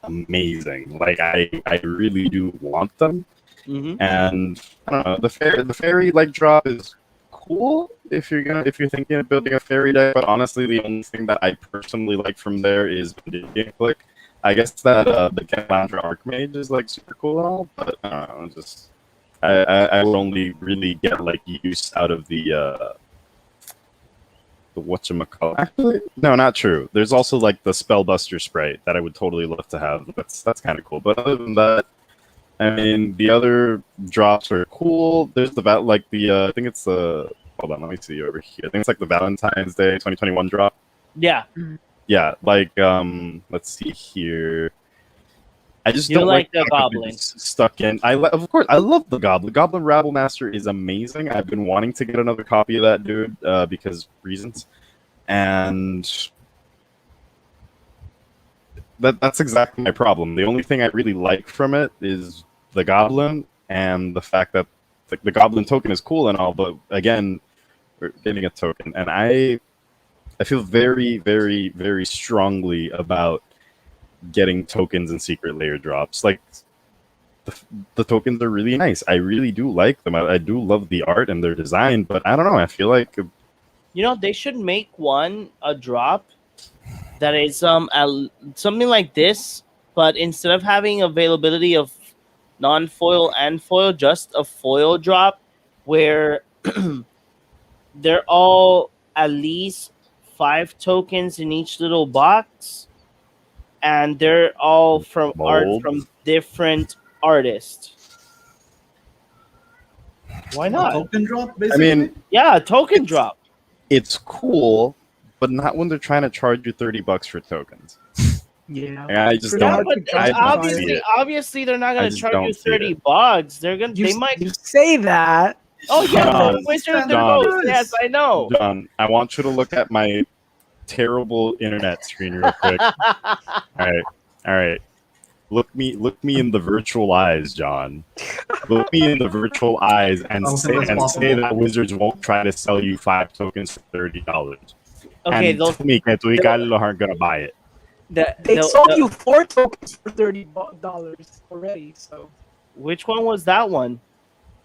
Speaker 4: amazing. I really do want them.
Speaker 1: Mm-hmm.
Speaker 4: And I don't know, the fairy drop is cool if you're thinking of building a fairy deck, but honestly the only thing that I personally like from there is Vindicating Click. I guess that the Calandra Archmage is super cool and all, but I don't know, just I would only really get use out of the whatchamacallit. Actually, no, not true. There's also the Spellbuster spray that I would totally love to have. That's kind of cool. But other than that, I mean, the other drops are cool. There's the I think it's the hold on, let me see over here. I think it's the Valentine's Day 2021 drop.
Speaker 1: Yeah.
Speaker 4: Yeah, let's see here. I just
Speaker 1: You
Speaker 4: don't
Speaker 1: like the
Speaker 4: the fact that they're
Speaker 1: Goblin.
Speaker 4: just stuck in. Of course, I love the Goblin. Goblin Rabble Master is amazing. I've been wanting to get another copy of that dude because reasons, and that's exactly my problem. The only thing I really like from it is the Goblin and the fact that the Goblin token is cool and all, but again, we're getting a token, and I feel very, very, very strongly about getting tokens and Secret Lair drops. The tokens are really nice. I really do like them. I do love the art and their design, but I don't know. I feel like
Speaker 1: They should make a drop that is something like this, but instead of having availability of non-foil and foil, just a foil drop where they're all at least 5 tokens in each little box, and they're all from art
Speaker 4: Mold.
Speaker 1: from different artists. Why
Speaker 3: A
Speaker 1: not?
Speaker 3: token drop,
Speaker 4: I
Speaker 3: basically.
Speaker 4: mean,
Speaker 1: Yeah, a token drop.
Speaker 4: it's cool, but not when they're trying to charge you $30 for tokens.
Speaker 2: Yeah.
Speaker 4: I just
Speaker 2: Pretty
Speaker 1: Yeah,
Speaker 2: hard
Speaker 4: don't.
Speaker 1: but
Speaker 2: to
Speaker 4: I
Speaker 2: justify
Speaker 4: don't see
Speaker 2: it.
Speaker 4: it.
Speaker 1: obviously they're not
Speaker 4: I
Speaker 1: going to
Speaker 4: just
Speaker 1: charge
Speaker 4: don't
Speaker 1: you
Speaker 4: see it.
Speaker 1: $30. They're gonna.
Speaker 2: You,
Speaker 1: They might.
Speaker 2: you say that.
Speaker 1: Oh yeah,
Speaker 4: John,
Speaker 1: but Wizard
Speaker 3: John.
Speaker 1: knows. Yes, I know.
Speaker 4: John, I want you to look at my terrible internet screen real quick. All right. Look me in the virtual eyes, John. Look me in the virtual eyes and
Speaker 3: don't think that's
Speaker 4: say
Speaker 3: possible.
Speaker 4: that Wizards won't try to sell you 5 tokens for $30.
Speaker 1: Okay,
Speaker 4: and
Speaker 1: those
Speaker 4: tell me que tú y Carlos aren't gonna buy it.
Speaker 2: They sold you 4 tokens for $30 already. So,
Speaker 1: Which one was that one?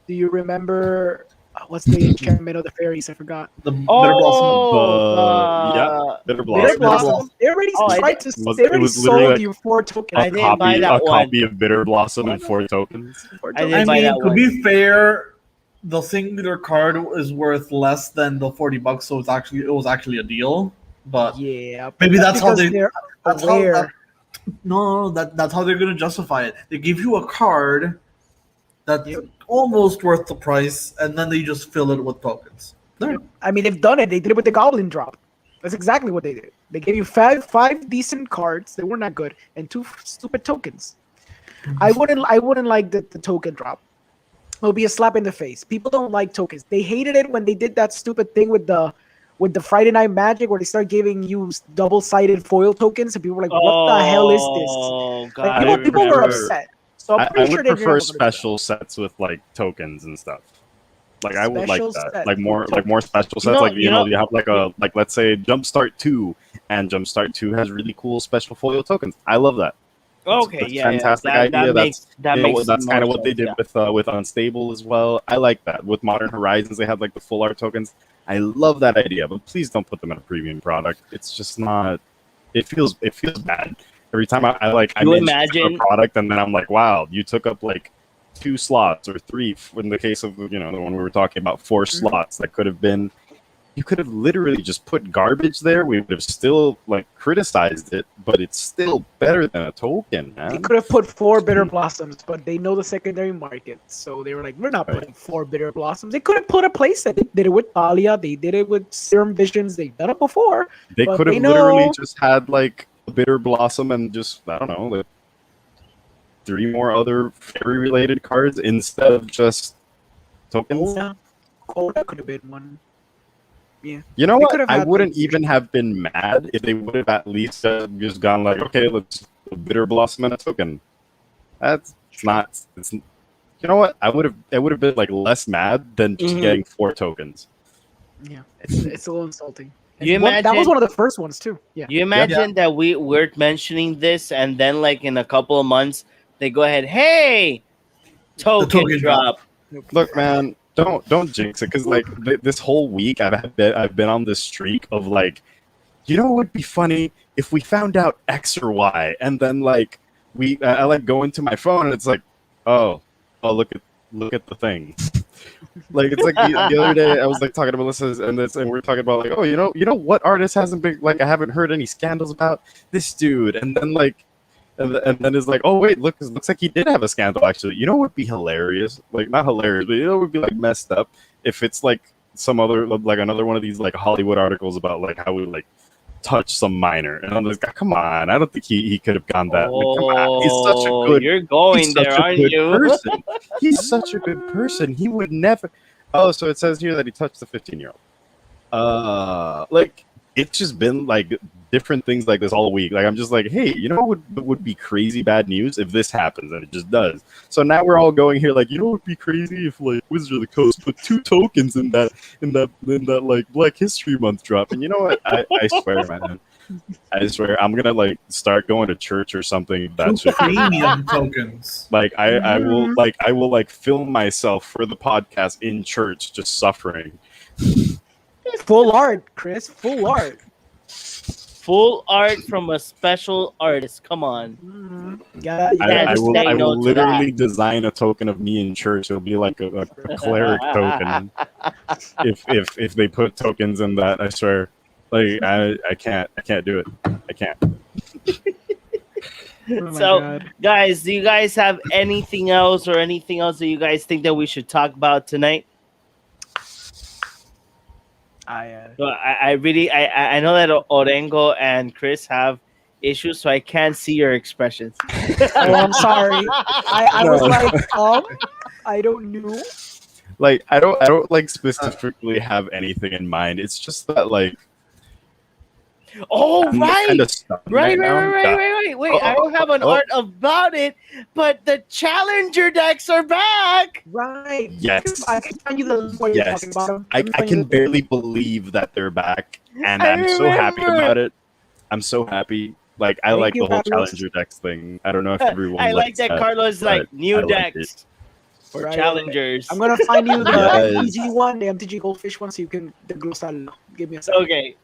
Speaker 2: do you remember what's the enchantment of the fairies? I forgot.
Speaker 3: The Bitter Blossom.
Speaker 1: Oh,
Speaker 4: Yeah, Bitter
Speaker 2: Bitter
Speaker 4: Blossom.
Speaker 2: Blossom. They already
Speaker 1: Oh, I
Speaker 2: tried to.
Speaker 4: was-
Speaker 2: They
Speaker 4: it
Speaker 2: already
Speaker 4: was literally
Speaker 2: sold
Speaker 4: like
Speaker 2: you 4 tokens.
Speaker 1: I didn't buy that one.
Speaker 4: copy of Bitter Blossom and 4 tokens.
Speaker 1: I didn't
Speaker 3: I
Speaker 1: buy
Speaker 3: mean,
Speaker 1: that
Speaker 3: to
Speaker 1: one.
Speaker 3: be fair, the singular card is worth less than the $40, so it was actually a deal. But
Speaker 2: Yeah,
Speaker 3: maybe that's how
Speaker 2: because
Speaker 3: they.
Speaker 2: they're
Speaker 3: That's how,
Speaker 2: aware.
Speaker 3: no, that's how they're gonna justify it. They give you a card that's
Speaker 2: Yep.
Speaker 3: almost worth the price, and then they just fill it with tokens. There.
Speaker 2: I mean, they've done it. They did it with the Goblin Drop. That's exactly what they did. They gave you five decent cards. They weren't that good, and two stupid tokens. I wouldn't like the token drop. It'll be a slap in the face. People don't like tokens. They hated it when they did that stupid thing with the Friday Night Magic where they start giving you double-sided foil tokens, and people were like, "What the hell is this?"
Speaker 1: Oh
Speaker 2: Like
Speaker 1: god,
Speaker 2: people were
Speaker 4: remember-
Speaker 2: upset. So I'm
Speaker 4: I
Speaker 2: pretty sure
Speaker 4: would
Speaker 2: they're
Speaker 4: prefer
Speaker 2: never gonna do that.
Speaker 4: special sets with like tokens and stuff. Like I would like
Speaker 2: Special
Speaker 4: that.
Speaker 2: set
Speaker 4: Like more
Speaker 2: with
Speaker 4: like more special sets.
Speaker 1: know-
Speaker 4: Like
Speaker 1: you know-
Speaker 4: you have like a like let's say Jumpstart 2, and Jumpstart 2 has really cool special foil tokens. I love that.
Speaker 1: okay,
Speaker 4: That's a
Speaker 1: yeah,
Speaker 4: fantastic
Speaker 1: that,
Speaker 4: idea.
Speaker 1: That makes
Speaker 4: That's kind
Speaker 1: more
Speaker 4: of what they
Speaker 1: sense,
Speaker 4: did
Speaker 1: yeah.
Speaker 4: with Unstable as well. I like that. With Modern Horizons, they had like the full art tokens. I love that idea, but please don't put them in a premium product. It's just not. It feels bad every time I
Speaker 1: You
Speaker 4: mention
Speaker 1: imagine-
Speaker 4: a product, and then I'm like, wow, you took up like 2 slots or 3 in the case of the one we were talking about, 4 slots that could have been. You could have literally just put garbage there. We would have still like criticized it, but it's still better than a token,
Speaker 2: They
Speaker 4: man.
Speaker 2: could have put 4 bitter blossoms, but they know the secondary market, so they were like, "We're not
Speaker 4: Right.
Speaker 2: putting 4 bitter blossoms." They could have put a playset. They did it with Talia. They did it with Serum Visions. They've done it before.
Speaker 4: They
Speaker 2: But
Speaker 4: could have
Speaker 2: they
Speaker 4: literally
Speaker 2: know-
Speaker 4: just had like a bitter blossom and just I don't know, like 3 more other fairy related cards instead of just tokens.
Speaker 2: Coda could have been one.
Speaker 4: You know
Speaker 2: They
Speaker 4: what?
Speaker 2: could have
Speaker 4: I
Speaker 2: had,
Speaker 4: wouldn't
Speaker 2: like,
Speaker 4: even have been mad if they would have at least just gone like, okay, let's a bitter blossom and a token. That's it's not. It's you know what? I would have been like less mad than just
Speaker 1: Mhm.
Speaker 4: getting 4 tokens.
Speaker 2: Yeah, it's a little insulting.
Speaker 1: You
Speaker 2: And that was
Speaker 1: imagine-
Speaker 2: one of the first ones too. Yeah.
Speaker 1: You imagine that we're mentioning this, and then like in a couple of months they go ahead, hey, token
Speaker 3: token
Speaker 1: drop.
Speaker 4: Look, man, don't jinx it because like this whole week I've been on this streak of like, you know what would be funny if we found out X or Y, and then like I like go into my phone and it's like, oh look at the thing. Like it's like the other day I was like talking to Melissa and we're talking about like, oh you know what artist hasn't been like I haven't heard any scandals about this dude, and then like. And then it's like, oh wait, looks like he did have a scandal actually. You know what would be hilarious? Like not hilarious, but you know what would be like messed up if it's like some other like another one of these like Hollywood articles about like how we like touch some minor. And I'm like, come on, I don't think he could have gone that. Like, come on. He's such a good
Speaker 1: You're going
Speaker 4: he's
Speaker 1: there,
Speaker 4: such a
Speaker 1: aren't
Speaker 4: good
Speaker 1: you?
Speaker 4: person. He's such a good person. He would never. Oh, so it says here that he touched the 15-year-old. Like it's just been like different things like this all week. Like I'm just like, hey, you know what would be crazy bad news if this happens, and it just does. So now we're all going here like, you know what would be crazy if like Wizard of the Coast put 2 tokens in that like Black History Month drop. And you know what? I swear, man. I swear, I'm gonna like start going to church or something. That
Speaker 3: 2
Speaker 4: should
Speaker 3: premium tokens.
Speaker 4: like I will like film myself for the podcast in church, just suffering.
Speaker 2: Full art, Chris. Full art.
Speaker 1: Full art from a special artist. Come on.
Speaker 2: Yeah.
Speaker 1: Yeah,
Speaker 4: I
Speaker 1: just
Speaker 4: will
Speaker 1: say
Speaker 4: I
Speaker 1: no
Speaker 4: will
Speaker 1: to
Speaker 4: literally design a token of me in church. It'll be like a cleric token. If they put tokens in that, I swear. Like I can't do it. I can't.
Speaker 1: So, guys, do you guys have anything else or anything else that you guys think that we should talk about tonight? Well, I really I know that Orengo and Chris have issues, so I can't see your expressions.
Speaker 2: Oh, I'm sorry. I was like, I don't know.
Speaker 4: Like I don't like specifically have anything in mind. It's just that like
Speaker 1: Oh,
Speaker 4: I'm
Speaker 1: right.
Speaker 4: kinda stunned
Speaker 1: Right.
Speaker 4: now.
Speaker 1: Wait, I don't have an art about it, but the challenger decks are back.
Speaker 2: Right.
Speaker 4: Yes.
Speaker 2: I can find you the link where you're
Speaker 4: Yes,
Speaker 2: talking about them.
Speaker 4: I can barely believe that they're back, and I'm so happy
Speaker 1: remember.
Speaker 4: about it. I'm so happy. Like I
Speaker 2: Thank
Speaker 4: like
Speaker 2: you,
Speaker 4: the whole
Speaker 2: Carlos.
Speaker 4: challenger decks thing. I don't know if everyone.
Speaker 1: I like
Speaker 4: likes
Speaker 1: that Carlos like
Speaker 4: but
Speaker 1: new
Speaker 4: I like
Speaker 1: decks for
Speaker 2: Right.
Speaker 1: challengers.
Speaker 2: I'm gonna find you the
Speaker 4: Yes.
Speaker 2: MTG one, the MTG Goldfish one, so you can the Glosal. Give me a second.
Speaker 1: Okay.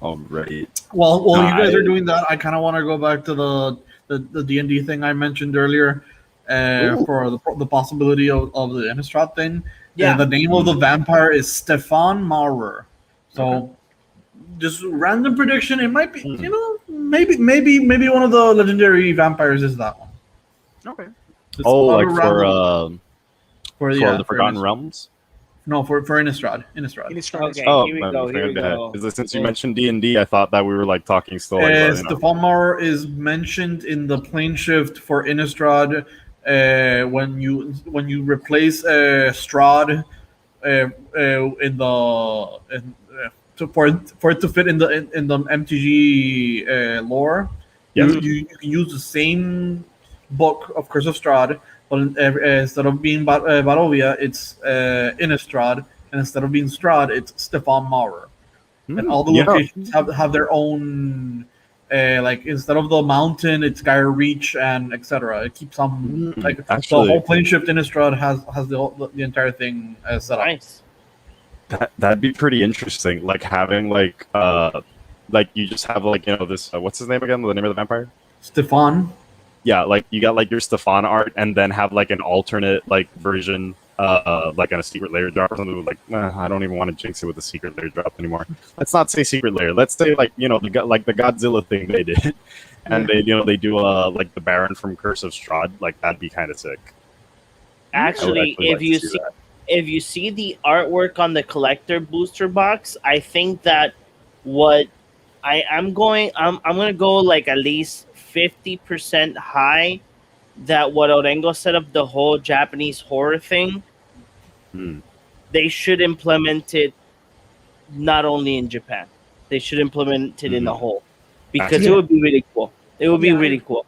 Speaker 4: Already.
Speaker 3: Well,
Speaker 4: No,
Speaker 3: you guys
Speaker 4: I-
Speaker 3: are doing that. I kind of want to go back to the D&D thing I mentioned earlier for the possibility of the Innistrad thing.
Speaker 1: Yeah.
Speaker 3: The name of the vampire is Stefan Maurer. So, just random prediction. It might be, maybe one of the legendary vampires is that one.
Speaker 2: Okay.
Speaker 3: It's
Speaker 4: Oh,
Speaker 3: not a
Speaker 4: like
Speaker 3: random-
Speaker 4: for the Forgotten Realms.
Speaker 3: No, for Innistrad. Innistrad.
Speaker 1: Okay,
Speaker 4: Oh,
Speaker 1: here we
Speaker 4: my
Speaker 1: go. Here we
Speaker 4: bad.
Speaker 1: go.
Speaker 4: Is it since you mentioned D&D, I thought that we were like talking still. Like,
Speaker 3: Stefan Maurer is mentioned in the plane shift for Innistrad when you replace Strahd in the for it to fit in the MTG lore.
Speaker 4: Yes.
Speaker 3: You can use the same book of Curse of Strahd, but instead of being Barovia, it's Innistrad, and instead of being Strahd, it's Stefan Maurer. And all the locations have their own, like instead of the mountain, it's Gyre Reach and etc. It keeps some like
Speaker 4: actually,
Speaker 3: the whole plane shift Innistrad has the entire thing set up.
Speaker 1: Nice.
Speaker 4: That'd be pretty interesting. Like having like you just have like this what's his name again? The name of the vampire?
Speaker 3: Stefan.
Speaker 4: Yeah, like you got like your Stefan art, and then have like an alternate like version, like on a Secret Lair Drop or something. Like, I don't even want to jinx it with the Secret Lair Drop anymore. Let's not say Secret Lair. Let's say like the Godzilla thing they did, and they do like the Baron from Curse of Strahd. Like that'd be kind of sick.
Speaker 1: Actually, if you see the artwork on the collector booster box, I think that what I'm gonna go like at least 50% high that what Orengo set up the whole Japanese horror thing. They should implement it not only in Japan. They should implement it in the whole, because it would be really cool. It would be really cool.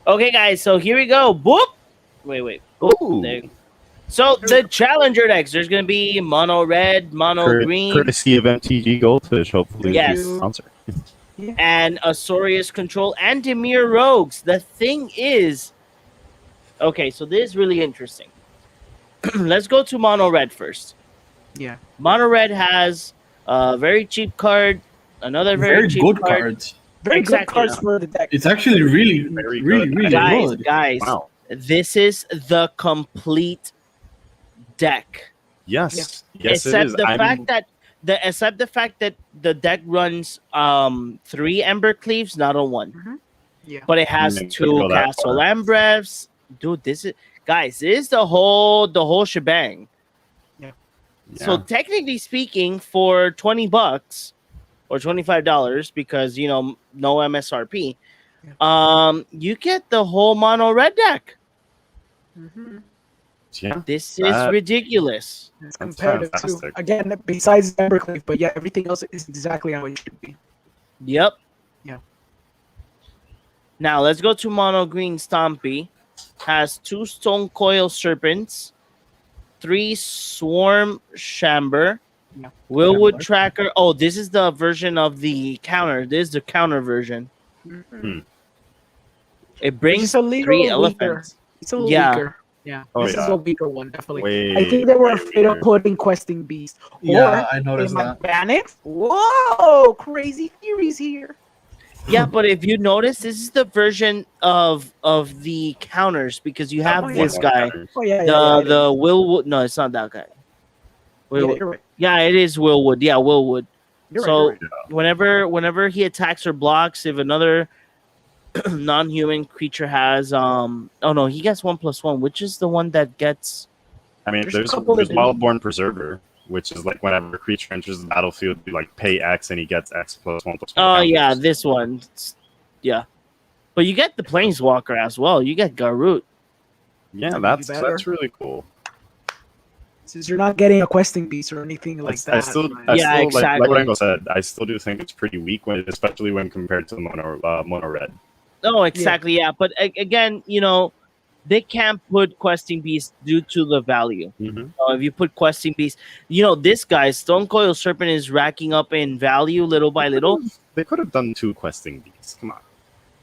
Speaker 1: Okay, guys, so here we go. Boop. Wait. Boop. There you go. So the challenger decks, there's going to be mono red, mono green.
Speaker 4: Courtesy of MTG Goldfish, hopefully.
Speaker 1: Yes.
Speaker 4: Sponsor.
Speaker 1: And Azorius Control and Dimir Rogues. The thing is, okay, so this is really interesting. Let's go to mono red first.
Speaker 2: Yeah.
Speaker 1: Mono red has a very cheap card, another very cheap
Speaker 3: good
Speaker 1: card.
Speaker 3: cards.
Speaker 2: Very good cards for the deck.
Speaker 3: It's actually really good.
Speaker 1: Guys,
Speaker 4: wow.
Speaker 1: This is the complete deck.
Speaker 4: Yes,
Speaker 1: except
Speaker 4: it is.
Speaker 1: Except the fact that the deck runs 3 Ember Cleaves, not on 1.
Speaker 2: Yeah.
Speaker 1: But it has 2 Castle Embrefs. Dude, this is the whole shebang.
Speaker 2: Yeah.
Speaker 1: So technically speaking, for $20 or $25, because no MSRP, you get the whole mono red deck.
Speaker 4: Yeah,
Speaker 1: this is ridiculous.
Speaker 2: It's competitive too. Again, besides Embercleave, but yeah, everything else is exactly how it should be.
Speaker 1: Yep.
Speaker 2: Yeah.
Speaker 1: Now let's go to mono green. Stompy has 2 Stone Coil Serpents, 3 Swarm Chamber, Willwood Tracker. Oh, this is the version of the counter. This is the counter version. It brings 3 elephants.
Speaker 2: It's a little weaker. Yeah, this is a weaker one, definitely. I think they were afraid of putting Questing Beast.
Speaker 3: Yeah, I noticed that.
Speaker 2: Panic? Whoa, crazy theories here.
Speaker 1: Yeah, but if you notice, this is the version of the counters, because you have this guy. The Willwood. No, it's not that guy. Willwood. Yeah, it is Willwood. Yeah, Willwood. So whenever he attacks or blocks, if another non-human creature has he gets 1+1, which is the one that gets.
Speaker 4: I mean, there's Wildborn Preserver, which is like whenever a creature enters the battlefield, you like pay X and he gets X+1+1.
Speaker 1: Oh yeah, this one. Yeah, but you get the Planeswalker as well. You get Garut.
Speaker 4: Yeah, that's really cool.
Speaker 2: Since you're not getting a Questing Beast or anything like that.
Speaker 1: Exactly.
Speaker 4: Like what Angle said, I still do think it's pretty weak, especially when compared to mono red.
Speaker 1: Oh, exactly. Yeah, but again, they can't put Questing Beast due to the value. If you put Questing Beast, this guy Stone Coil Serpent is racking up in value little by little.
Speaker 4: They could have done 2 Questing Beasts. Come on.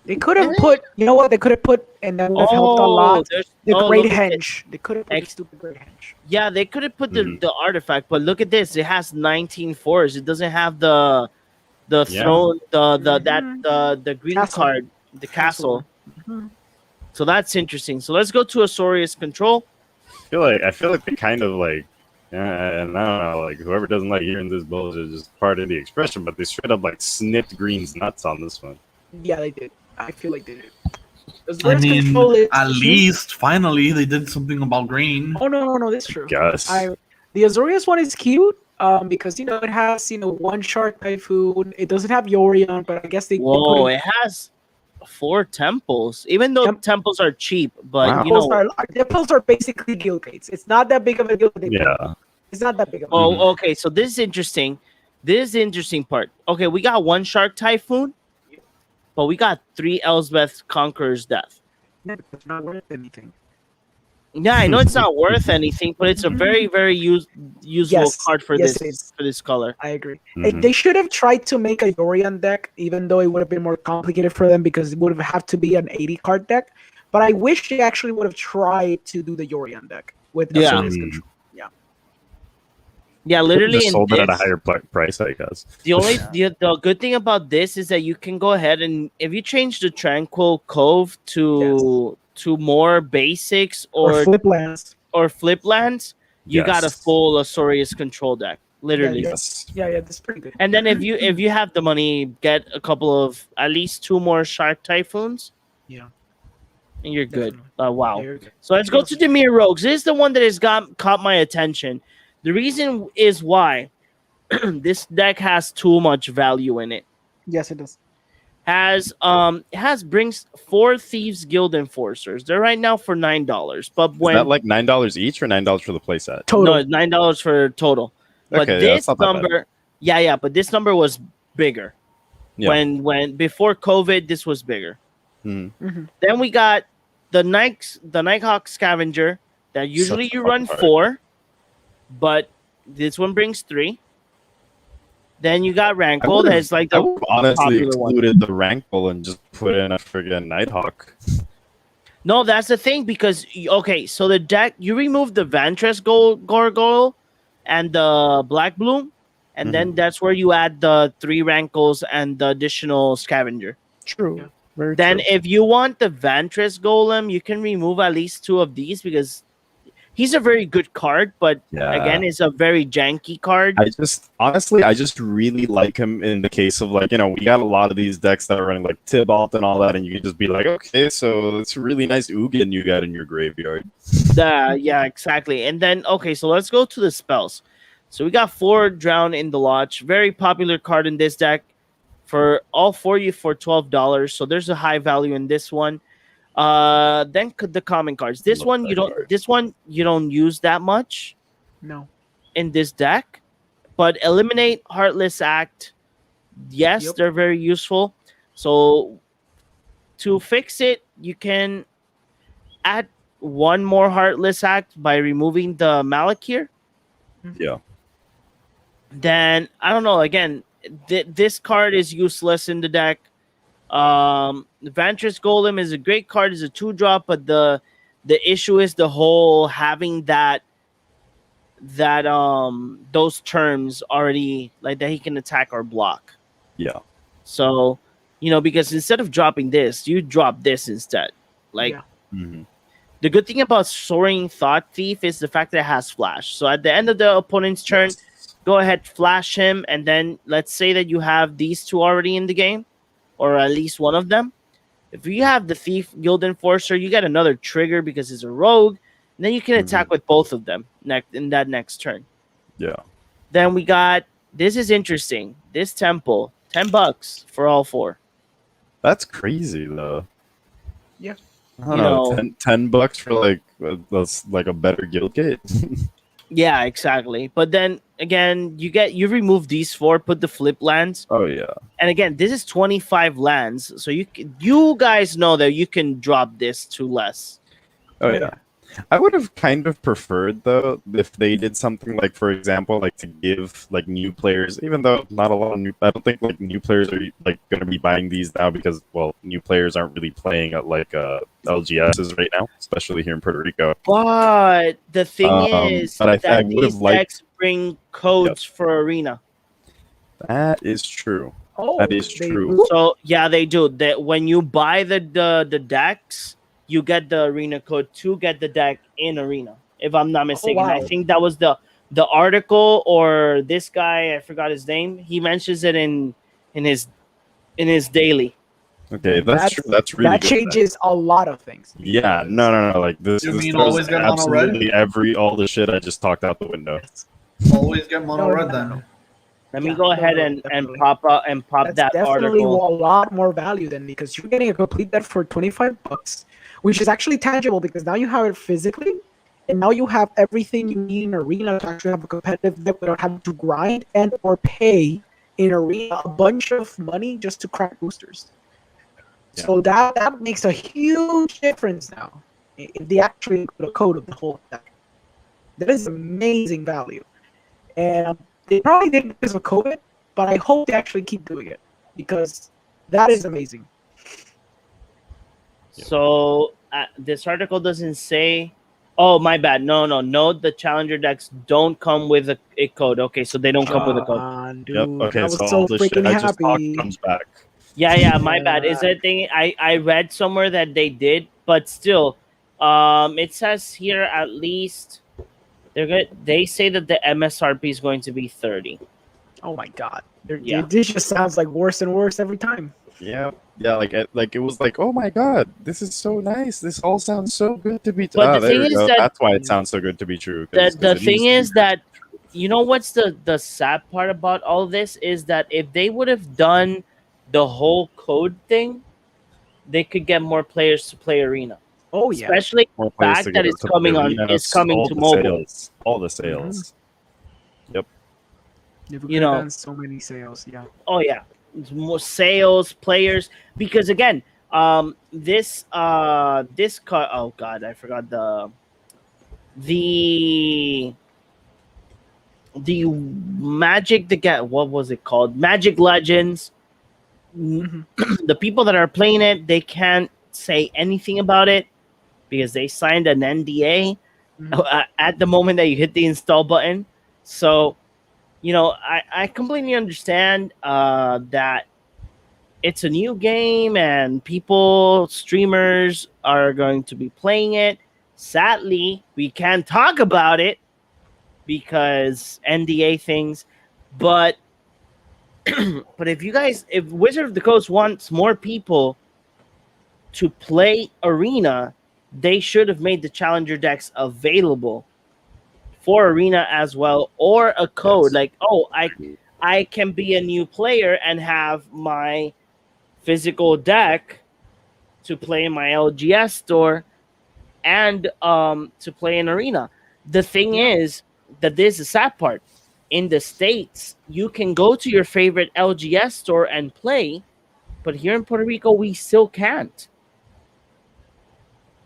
Speaker 2: They could have put, what they could have put, and that would have helped a lot. The Great Henge. They could have put the stupid Great Henge.
Speaker 1: Yeah, they could have put the artifact, but look at this. It has 19 fours. It doesn't have the throne, the green card, the castle. So that's interesting. So let's go to Azorius Control.
Speaker 4: I feel like they kind of like, and I don't know, like whoever doesn't like hearing this bullshit is just pardon the expression, but they straight up like snipped Green's nuts on this one.
Speaker 2: Yeah, they did. I feel like they did.
Speaker 3: I
Speaker 2: Azorius
Speaker 3: mean,
Speaker 2: control is
Speaker 3: at least finally they did something about green.
Speaker 2: Oh no, that's true.
Speaker 4: Guess.
Speaker 2: The Azorius one is cute, because it has one Shark Typhoon. It doesn't have Yorion, but I guess they put
Speaker 1: Whoa,
Speaker 2: in
Speaker 1: it has 4 temples. Even though
Speaker 2: temp-
Speaker 1: temples are cheap, but
Speaker 4: Wow.
Speaker 2: temples are basically guild gates. It's not that big of a deal.
Speaker 4: Yeah.
Speaker 2: It's not that big of a
Speaker 1: oh,
Speaker 2: deal.
Speaker 1: okay. So this is interesting. This is the interesting part. Okay, we got one Shark Typhoon, but we got 3 Elsbeth Conqueror's Death.
Speaker 2: Yeah, because it's not worth anything.
Speaker 1: Yeah, I know it's not worth anything, but it's a very, very useful
Speaker 2: Yes,
Speaker 1: card for
Speaker 2: yes,
Speaker 1: this
Speaker 2: it is.
Speaker 1: for this color.
Speaker 2: I agree.
Speaker 4: Mhm.
Speaker 2: They should have tried to make a Yorion deck, even though it would have been more complicated for them because it would have had to be an 80 card deck. But I wish they actually would have tried to do the Yorion deck with
Speaker 1: Yeah.
Speaker 2: Azorius control.
Speaker 1: Yeah,
Speaker 4: Could've
Speaker 1: literally.
Speaker 4: just
Speaker 1: In
Speaker 4: sold it at a
Speaker 1: this,
Speaker 4: higher price, I guess.
Speaker 1: the only the good thing about this is that you can go ahead and if you change the Tranquil Cove to more basics
Speaker 2: Or flip lands.
Speaker 1: or flip lands, you got a
Speaker 4: Yes.
Speaker 1: full Azorius control deck, literally.
Speaker 2: Yeah.
Speaker 4: Yes.
Speaker 2: Yeah, that's pretty good.
Speaker 1: And then if you have the money, get a couple of at least 2 more Shark Typhoons,
Speaker 2: Yeah.
Speaker 1: and you're good.
Speaker 2: Definitely.
Speaker 1: Wow.
Speaker 2: Yeah, you're good.
Speaker 1: So let's go to Demir Rogues. This is the one that has caught my attention. The reason is why this deck has too much value in it.
Speaker 2: Yes, it does.
Speaker 1: Brings 4 Thieves Guild Enforcers. They're right now for $9. But
Speaker 4: Is
Speaker 1: when
Speaker 4: that like $9 each or $9 for the playset?
Speaker 2: Total.
Speaker 1: no, it's $9 for total. But
Speaker 4: Okay, yeah,
Speaker 1: this
Speaker 4: it's not that bad.
Speaker 1: number, yeah, but this number was bigger.
Speaker 4: Yeah.
Speaker 1: When before COVID, this was bigger.
Speaker 4: Mhm.
Speaker 1: Then we got the Nighthawk Scavenger that usually
Speaker 4: Such a
Speaker 1: you
Speaker 4: fun
Speaker 1: run
Speaker 4: card.
Speaker 1: 4, but this one brings 3. Then you got Rankle, that's like
Speaker 4: I
Speaker 1: the
Speaker 4: would have honestly
Speaker 1: popular one.
Speaker 4: excluded the Rankle and just put in a friggin' Nighthawk.
Speaker 1: No, that's the thing because okay, so the deck you remove the Vantress Gargoyle and the Black Bloom, and then that's where you add the 3 Rankles and the additional Scavenger.
Speaker 2: True. Yeah.
Speaker 4: Very
Speaker 1: Then
Speaker 4: true.
Speaker 1: if you want the Vantress Golem, you can remove at least 2 of these because he's a very good card, but
Speaker 4: Yeah.
Speaker 1: again, it's a very janky card.
Speaker 4: I just really like him in the case of like, we got a lot of these decks that are running like Tibalt and all that, and you can just be like, okay, so it's a really nice Ugin you got in your graveyard.
Speaker 1: Yeah, exactly. And then okay, so let's go to the spells. So we got 4 Drown in the Lodge, very popular card in this deck. For all 4 you for $12. So there's a high value in this one. Then the common cards. This
Speaker 4: Love
Speaker 1: one
Speaker 4: that
Speaker 1: you don't.
Speaker 4: card.
Speaker 1: This one you don't use that much
Speaker 2: No.
Speaker 1: in this deck. But eliminate Heartless Act. Yes,
Speaker 2: Yep.
Speaker 1: they're very useful. So to fix it, you can add 1 more Heartless Act by removing the Malakir.
Speaker 4: Yeah.
Speaker 1: Then I don't know. Again, this card is useless in the deck. The Vantress Golem is a great card. It's a 2-drop, but the issue is the whole having that those terms already like that he can attack or block.
Speaker 4: Yeah.
Speaker 1: So because instead of dropping this, you drop this instead. Like
Speaker 2: Yeah.
Speaker 4: Mhm.
Speaker 1: the good thing about Soaring Thought Thief is the fact that it has flash. So at the end of the opponent's turn,
Speaker 4: Yes.
Speaker 1: go ahead, flash him, and then let's say that you have these 2 already in the game, or at least one of them. If you have the Thief Guild Enforcer, you get another trigger because it's a rogue, and then you can attack with both of them in that next turn.
Speaker 4: Yeah.
Speaker 1: Then we got this is interesting. This temple, $10 for all 4.
Speaker 4: That's crazy though.
Speaker 2: Yeah.
Speaker 4: I don't know,
Speaker 1: know-
Speaker 4: $10 for like that's like a better guild gate.
Speaker 1: Yeah, exactly. But then again, you remove these 4, put the flip lands.
Speaker 4: Oh yeah.
Speaker 1: And again, this is 25 lands, so you guys know that you can drop this to less.
Speaker 4: Oh yeah. I would have kind of preferred though if they did something like, for example, like to give like new players, even though not a lot of I don't think like new players are like going to be buying these now because new players aren't really playing at like LGSs right now, especially here in Puerto Rico.
Speaker 1: But the thing is
Speaker 4: but I
Speaker 1: that
Speaker 4: would have
Speaker 1: these
Speaker 4: liked-
Speaker 1: decks bring codes for arena.
Speaker 4: That is true.
Speaker 2: Oh,
Speaker 4: That is
Speaker 2: they
Speaker 4: true.
Speaker 2: do?
Speaker 1: So yeah, they do. That when you buy the decks, you get the arena code to get the deck in arena. If I'm not mistaken, I
Speaker 2: wow.
Speaker 1: think that was the article or this guy. I forgot his name. He mentions it in his daily.
Speaker 4: Okay, that's true. That's really
Speaker 2: That
Speaker 4: good then.
Speaker 2: changes a lot of things.
Speaker 4: Yeah,
Speaker 2: because-
Speaker 4: no. Like
Speaker 3: You
Speaker 4: this
Speaker 3: mean
Speaker 4: throws
Speaker 3: always get mono red?
Speaker 4: absolutely all the shit I just talked out the window.
Speaker 3: Always get mono
Speaker 2: No,
Speaker 3: red
Speaker 2: no,
Speaker 3: then.
Speaker 2: no.
Speaker 1: Let me
Speaker 2: Yeah,
Speaker 1: go ahead
Speaker 2: no,
Speaker 1: and
Speaker 2: definitely.
Speaker 1: pop
Speaker 2: That's
Speaker 1: that
Speaker 2: definitely a
Speaker 1: article.
Speaker 2: lot more value than because you're getting a complete deck for $25, which is actually tangible because now you have it physically, and now you have everything you need in arena to actually have a competitive deck without having to grind and or pay in arena a bunch of money just to crack boosters.
Speaker 4: Yeah.
Speaker 2: So that makes a huge difference now. If they actually include a code of the whole deck, that is amazing value. And they probably did because of COVID, but I hope they actually keep doing it because that is amazing.
Speaker 1: So this article doesn't say. Oh, my bad. No. The challenger decks don't come with a code. Okay, so they don't come with a code.
Speaker 2: John,
Speaker 4: Yep.
Speaker 2: dude,
Speaker 4: Okay,
Speaker 2: I
Speaker 4: so
Speaker 2: was
Speaker 4: all
Speaker 2: so
Speaker 4: the shit
Speaker 2: freaking
Speaker 4: I just talked
Speaker 2: happy.
Speaker 4: comes back.
Speaker 1: Yeah. My bad. Is
Speaker 2: Yeah.
Speaker 1: that thing? I read somewhere that they did, but still, it says here at least they're good. They say that the MSRP is going to be 30.
Speaker 2: Oh my god,
Speaker 1: Yeah.
Speaker 2: this just sounds like worse and worse every time.
Speaker 4: Yeah, yeah. Like it was like, oh my god, this is so nice. This all sounds so good to be.
Speaker 1: But the
Speaker 4: There
Speaker 1: thing
Speaker 4: we
Speaker 1: is
Speaker 4: go.
Speaker 1: that
Speaker 4: That's why it sounds so good to be true.
Speaker 1: the
Speaker 4: Because it
Speaker 1: thing
Speaker 4: needs to be
Speaker 1: is
Speaker 4: good to
Speaker 1: that
Speaker 4: be true.
Speaker 1: you know what's the sad part about all this is that if they would have done the whole code thing, they could get more players to play arena.
Speaker 2: Oh yeah.
Speaker 1: Especially
Speaker 4: More
Speaker 1: the
Speaker 4: players
Speaker 1: fact
Speaker 4: to
Speaker 1: that
Speaker 4: get
Speaker 1: it's
Speaker 4: into the
Speaker 1: coming on
Speaker 4: arena.
Speaker 1: is coming
Speaker 4: All
Speaker 1: to
Speaker 4: the
Speaker 1: mobile.
Speaker 4: sales. All the
Speaker 2: Mhm.
Speaker 4: sales. Yep.
Speaker 2: If we
Speaker 1: You
Speaker 2: could have
Speaker 1: know,
Speaker 2: gotten so many sales, yeah.
Speaker 1: oh yeah, it's more sales players because again, this car. Oh god, I forgot the the Magic the get what was it called? Magic Legends.
Speaker 2: Mhm.
Speaker 1: The people that are playing it, they can't say anything about it because they signed an NDA
Speaker 2: Mhm.
Speaker 1: at the moment that you hit the install button. So, I completely understand that it's a new game and streamers are going to be playing it. Sadly, we can't talk about it because NDA things, but but if Wizard of the Coast wants more people to play Arena, they should have made the challenger decks available for Arena as well, or a code
Speaker 4: Yes.
Speaker 1: like, oh, I can be a new player and have my physical deck to play in my LGS store and to play in Arena. The thing
Speaker 2: Yeah.
Speaker 1: is that this is the sad part. In the States, you can go to your favorite LGS store and play, but here in Puerto Rico, we still can't.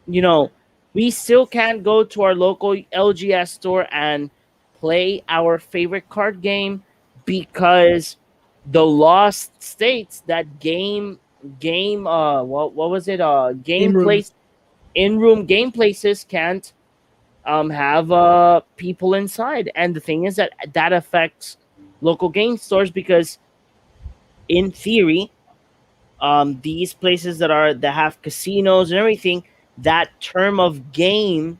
Speaker 1: You know, we still can't go to our local LGS store and play our favorite card game because the law states that what was it game
Speaker 2: Game room.
Speaker 1: place in room game places can't have people inside, and the thing is that affects local game stores because in theory these places that have casinos and everything, that term of game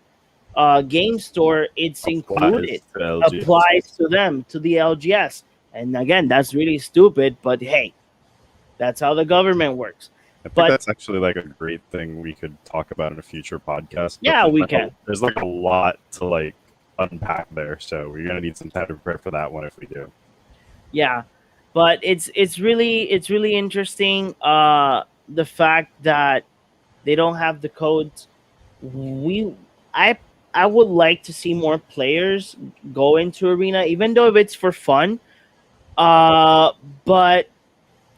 Speaker 1: store, it's
Speaker 4: Applies
Speaker 1: included,
Speaker 4: to LGS.
Speaker 1: applies to them, to the LGS. And again, that's really stupid, but hey, that's how the government works.
Speaker 4: I think
Speaker 1: But
Speaker 4: that's actually like a great thing we could talk about in a future podcast. But
Speaker 1: yeah, we can.
Speaker 4: there's like a lot to like unpack there, so we're gonna need some time to prepare for that one if we do.
Speaker 1: Yeah, but it's really interesting. The fact that they don't have the codes. We I I would like to see more players go into arena, even though if it's for fun. But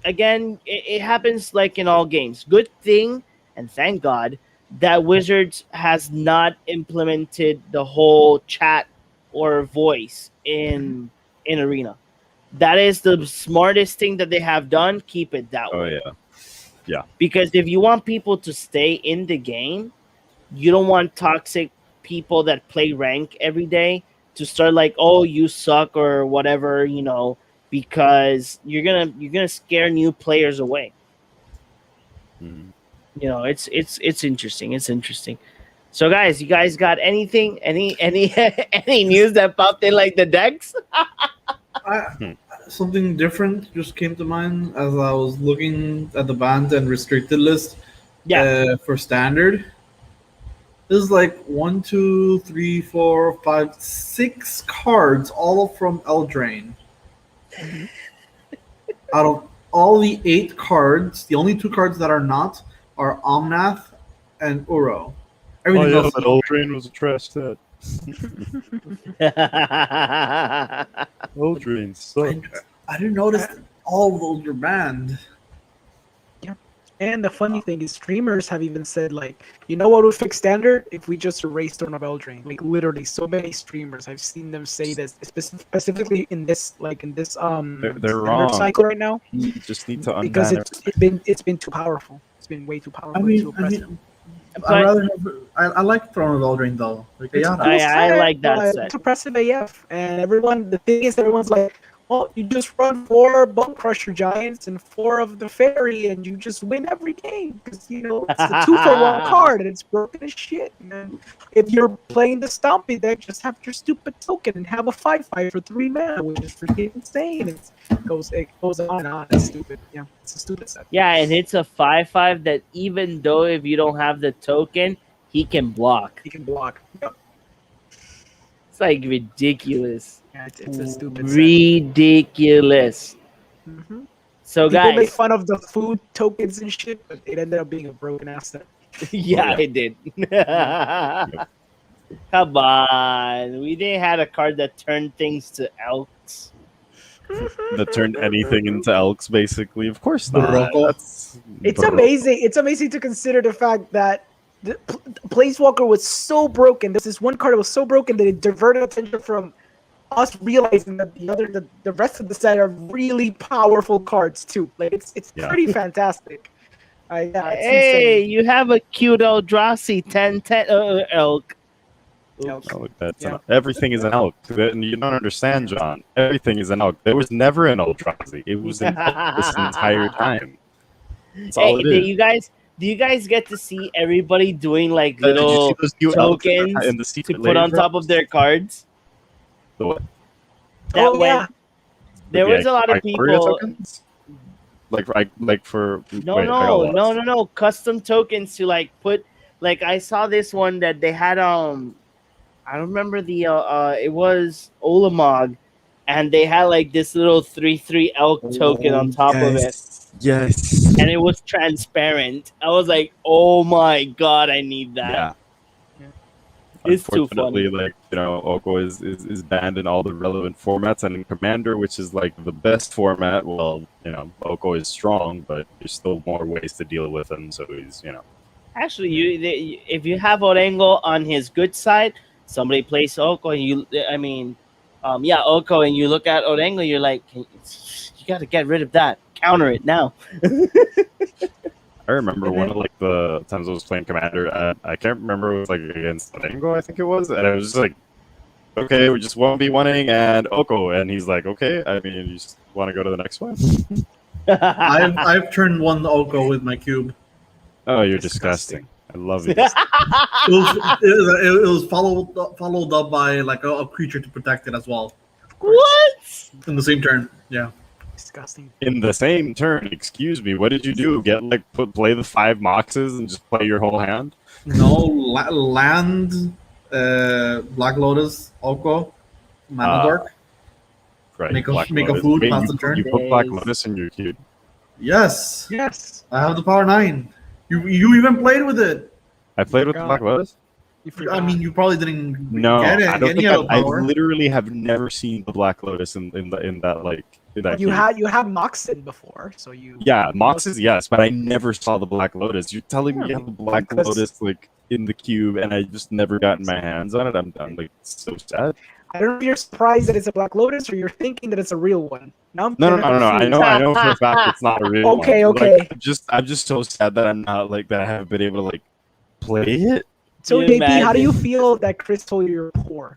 Speaker 1: again, it happens like in all games. Good thing and thank God that Wizards has not implemented the whole chat or voice
Speaker 2: Mhm.
Speaker 1: in arena. That is the smartest thing that they have done. Keep it that
Speaker 4: Oh
Speaker 1: way.
Speaker 4: yeah, yeah.
Speaker 1: Because if you want people to stay in the game, you don't want toxic people that play rank every day to start like, oh, you suck or whatever, because you're gonna scare new players away.
Speaker 4: Mhm.
Speaker 1: It's interesting. It's interesting. So guys, you guys got anything? Any any news that popped in like the decks?
Speaker 3: I,
Speaker 4: Hmm.
Speaker 3: Something different just came to mind as I was looking at the banned and restricted list
Speaker 1: Yeah.
Speaker 3: for standard. There's like one, two, three, four, five, 6 cards, all from Eldraine.
Speaker 2: Mhm.
Speaker 3: Out of all the 8 cards, the only 2 cards that are not are Omnath and Uro.
Speaker 4: Oh
Speaker 3: Everything
Speaker 4: yeah,
Speaker 3: else is
Speaker 4: that
Speaker 3: Eldraine.
Speaker 4: old train was a trash set. Old train
Speaker 3: I,
Speaker 4: sucked.
Speaker 3: I didn't notice
Speaker 2: Uh,
Speaker 3: that all of those were banned.
Speaker 2: yeah. And the funny thing is, streamers have even said like, you know what would fix standard if we just erase Throne of Eldraine. Like literally, so many streamers I've seen them say this, specifically in this
Speaker 4: They're
Speaker 2: standard
Speaker 4: wrong.
Speaker 2: cycle right now,
Speaker 4: You just need to
Speaker 2: because
Speaker 4: unban everything.
Speaker 2: it's been too powerful. It's been way too
Speaker 3: I
Speaker 2: powerful and too
Speaker 3: mean, I
Speaker 2: oppressive.
Speaker 3: mean, I
Speaker 1: but
Speaker 3: rather have. I like Throne of Eldraine though. Like
Speaker 2: It's a
Speaker 3: Ayana.
Speaker 2: cool
Speaker 1: I
Speaker 2: set,
Speaker 1: like that
Speaker 2: but
Speaker 1: set.
Speaker 2: it's oppressive AF. And everyone, the thing is, everyone's like, well, you just run 4 Bone Crusher Giants and 4 of the Fairy, and you just win every game because it's a 2-for-1 card and it's broken as shit. And then if you're playing the Stompy deck, just have your stupid token and have a 5/5 for 3 mana, which is freaking insane. It goes on and on. It's stupid. Yeah, it's a stupid set.
Speaker 1: Yeah, and it's a 5/5 that even though if you don't have the token, he can block.
Speaker 2: You can block. Yep.
Speaker 1: It's like ridiculous.
Speaker 2: Yeah, it's a stupid set.
Speaker 1: Ridiculous.
Speaker 2: Hmm.
Speaker 1: So
Speaker 2: People make
Speaker 1: guys,
Speaker 2: fun of the food tokens and shit, but it ended up being a broken ass set.
Speaker 1: yeah,
Speaker 4: yeah.
Speaker 1: I did. Come on. We didn't have a card that turned things to elks.
Speaker 4: That turned anything into elks, basically. Of course not.
Speaker 3: Barocco.
Speaker 4: That's
Speaker 2: It's
Speaker 4: Barocco.
Speaker 2: amazing. It's amazing to consider the fact that the Planeswalker was so broken. There's this one card that was so broken that it diverted attention from us realizing that the rest of the set are really powerful cards too. Like it's
Speaker 4: Yeah.
Speaker 2: pretty fantastic. Yeah, it's
Speaker 1: Hey,
Speaker 2: insane.
Speaker 1: you have a cute Eldrazi 10/10 elk. Oops.
Speaker 4: Oh, look, that's
Speaker 2: Yeah.
Speaker 4: everything is an elk. And you don't understand, John. Everything is an elk. There was never an Eldrazi. It was an elk this entire time. That's all
Speaker 1: Hey,
Speaker 4: it is.
Speaker 1: do you guys get to see everybody doing like
Speaker 4: Did you see
Speaker 1: little
Speaker 4: those new elks
Speaker 1: tokens
Speaker 4: in the
Speaker 1: to
Speaker 4: Secret
Speaker 1: put
Speaker 4: Lair
Speaker 1: on top
Speaker 4: Drop?
Speaker 1: of their cards?
Speaker 4: The what?
Speaker 1: That
Speaker 2: Oh yeah,
Speaker 1: there
Speaker 4: The
Speaker 1: was a lot of
Speaker 4: Ikoria
Speaker 1: people.
Speaker 4: tokens? Like for
Speaker 1: No,
Speaker 4: wait, I got lost.
Speaker 1: no. Custom tokens to like put like I saw this one that they had I don't remember the it was Olamog and they had like this little 3/3 elk token on top of it
Speaker 4: Yes.
Speaker 1: and it was transparent. I was like, "Oh my god, I need that."
Speaker 4: Yeah.
Speaker 1: It's too
Speaker 4: Unfortunately,
Speaker 1: funny.
Speaker 4: like, Oko is banned in all the relevant formats, and in Commander, which is like the best format, well, Oko is strong, but there's still more ways to deal with him. So he's.
Speaker 1: Actually, if you have Orengo on his good side, somebody plays Oko and Oko and you look at Orengo, you're like, you got to get rid of that. Counter it now.
Speaker 4: I remember
Speaker 2: And
Speaker 4: one
Speaker 2: then-
Speaker 4: of like the times I was playing Commander. I can't remember, it was like against Ango, I think it was, and I was just like, okay, we just 1v1ing and Oko, and he's like, okay, I mean, you just want to go to the next one?
Speaker 3: I've turned one Oko with my cube.
Speaker 4: Oh, you're
Speaker 2: Disgusting.
Speaker 4: disgusting. I love you.
Speaker 3: It was followed up by like a creature to protect it as well
Speaker 2: of course.
Speaker 1: What?
Speaker 3: in the same turn. Yeah.
Speaker 2: Disgusting.
Speaker 4: In the same turn, excuse me, what did you do? Get like play the 5 Moxes and just play your whole hand?
Speaker 3: No land, Black Lotus, Oko, Mana Dark.
Speaker 4: Right.
Speaker 3: Make a-
Speaker 4: Black
Speaker 3: make a
Speaker 4: Lotus.
Speaker 3: food,
Speaker 4: Wait,
Speaker 3: pass
Speaker 4: you,
Speaker 3: the turn?
Speaker 4: you put Black
Speaker 1: Days.
Speaker 4: Lotus in your cube.
Speaker 3: Yes,
Speaker 2: Yes.
Speaker 3: I have the power 9. You even played with it.
Speaker 4: I played with the
Speaker 2: Forgot.
Speaker 4: Black Lotus?
Speaker 2: You forgot.
Speaker 3: I mean, you probably didn't
Speaker 4: No,
Speaker 3: get it.
Speaker 4: I don't
Speaker 3: any
Speaker 4: think
Speaker 3: of the
Speaker 4: I
Speaker 3: power.
Speaker 4: literally have never seen the Black Lotus in that
Speaker 2: you
Speaker 4: cube.
Speaker 2: had Moxen before, so you.
Speaker 4: Yeah, Moxes, yes, but I never saw the Black Lotus. You're telling me you
Speaker 2: Yeah,
Speaker 4: have the Black
Speaker 2: because-
Speaker 4: Lotus like in the cube, and I just never gotten my hands on it. I'm like so sad.
Speaker 2: I don't know if you're surprised that it's a Black Lotus or you're thinking that it's a real one. Now I'm
Speaker 4: No.
Speaker 2: kinda
Speaker 4: I
Speaker 2: confused.
Speaker 4: know for a fact it's not a real
Speaker 2: Okay,
Speaker 4: one.
Speaker 2: okay.
Speaker 4: Like, I'm just so sad that I'm not like that. I haven't been able to like play it.
Speaker 2: So
Speaker 1: Can you
Speaker 2: JP, how do you
Speaker 1: imagine?
Speaker 2: feel that Chris told you you're poor?